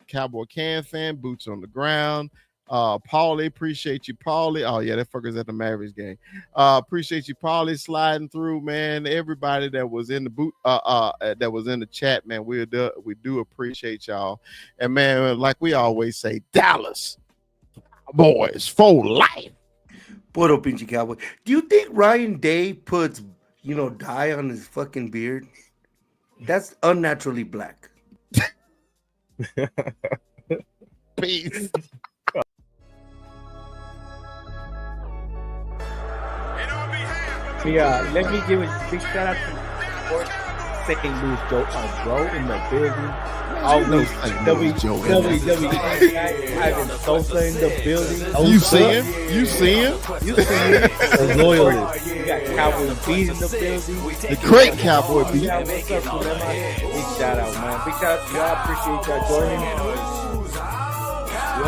Cowboy Can fan, boots on the ground. Paulie, appreciate you, Paulie. Oh yeah, that fucker's at the Mavericks game. Appreciate you, Paulie, sliding through, man. Everybody that was in the boot, that was in the chat, man. We do appreciate y'all. And man, like we always say, Dallas Cowboys for life. What up, Pinchy Cowboy? Do you think Ryan Day puts dye on his fucking beard? That's unnaturally black. Peace. And on behalf Yeah, let me give a big shout out to St. Louis Joe, bro, in the building. Always WWE Ivan Sosa in the building. You see him? You see him? The loyalist. You got Cowboys beat in the building. The great Cowboy beat. What's up, Dilemma? Big shout out, man. Big shout out to y'all. Appreciate y'all joining. We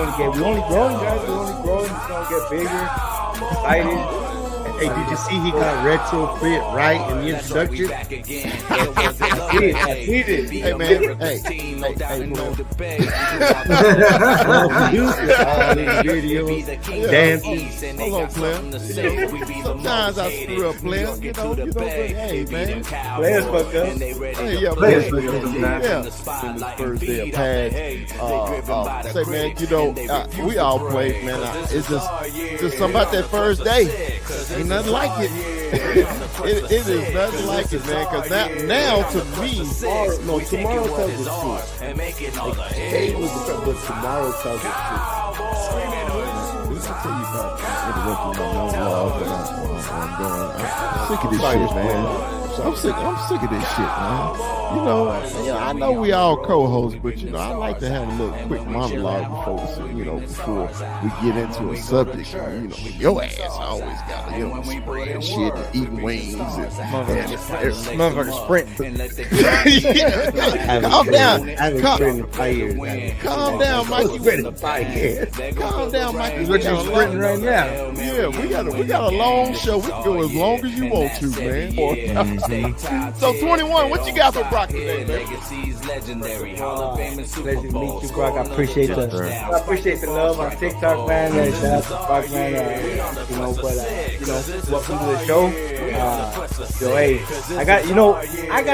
only growing, guys. We only growing. It's gonna get bigger. Excited. Hey, did you see he got retrofit right in the introduction? I did it. Hey, man. Hey, Dancing. hold on, player. Sometimes I screw up, player. Hey, man. Players fuck up. Hey, yeah, players fuck up. Yeah. First day of pass. Say, man, we all play, man. It's just something about that first day. Ain't nothing like it. It is nothing like it, man. Because now to me, tomorrow tells the truth. Today was the first, but tomorrow tells the truth. I'll tell you about I'm sick of this shit, man. I'm sick of this shit, man. You know, I know we all co-hosts, but I like to have a little quick monologue before we get into a subject. Your ass always got to spread shit and eating wings and Motherfucker sprinting. Calm down. Calm down, Mikey. Calm down, Mikey. What you sprinting right now? Yeah, we got a long show. We can go as long as you want to, man. So 21, what you got for Brock today, man? Pleasure to meet you, Brock. I appreciate the love on TikTok, man. Shout out to Brock, man. Welcome to the show. Hey, I got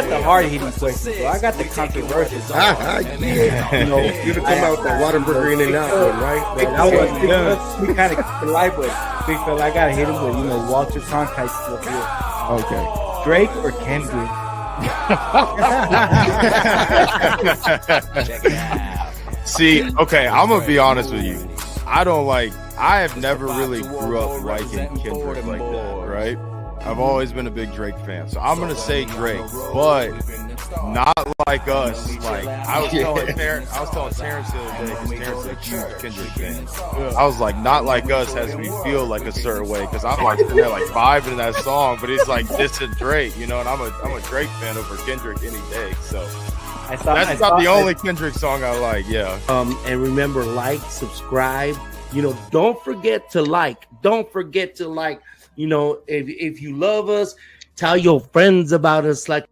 the hard hitting questions, bro. I got the controversial. You come out with that Whataburger in and out one, right? We kind of light, but big fella, I gotta hit him with Walter Cronkite stuff here. Okay. Drake or Kendrick? See, okay, I'm gonna be honest with you. I have never really grew up liking Kendrick like that, right? I've always been a big Drake fan, so I'm gonna say Drake, but not like us. Like I was telling Terrence the other day, because Terrence is a huge Kendrick fan. I was like, not like us has me feel like a certain way, because I'm like sitting there like vibing in that song, but it's like this is Drake, and I'm a Drake fan over Kendrick any day. So that's not the only Kendrick song I like. Yeah. And remember, like, subscribe. Don't forget to like. Don't forget to like. If you love us, tell your friends about us. Like.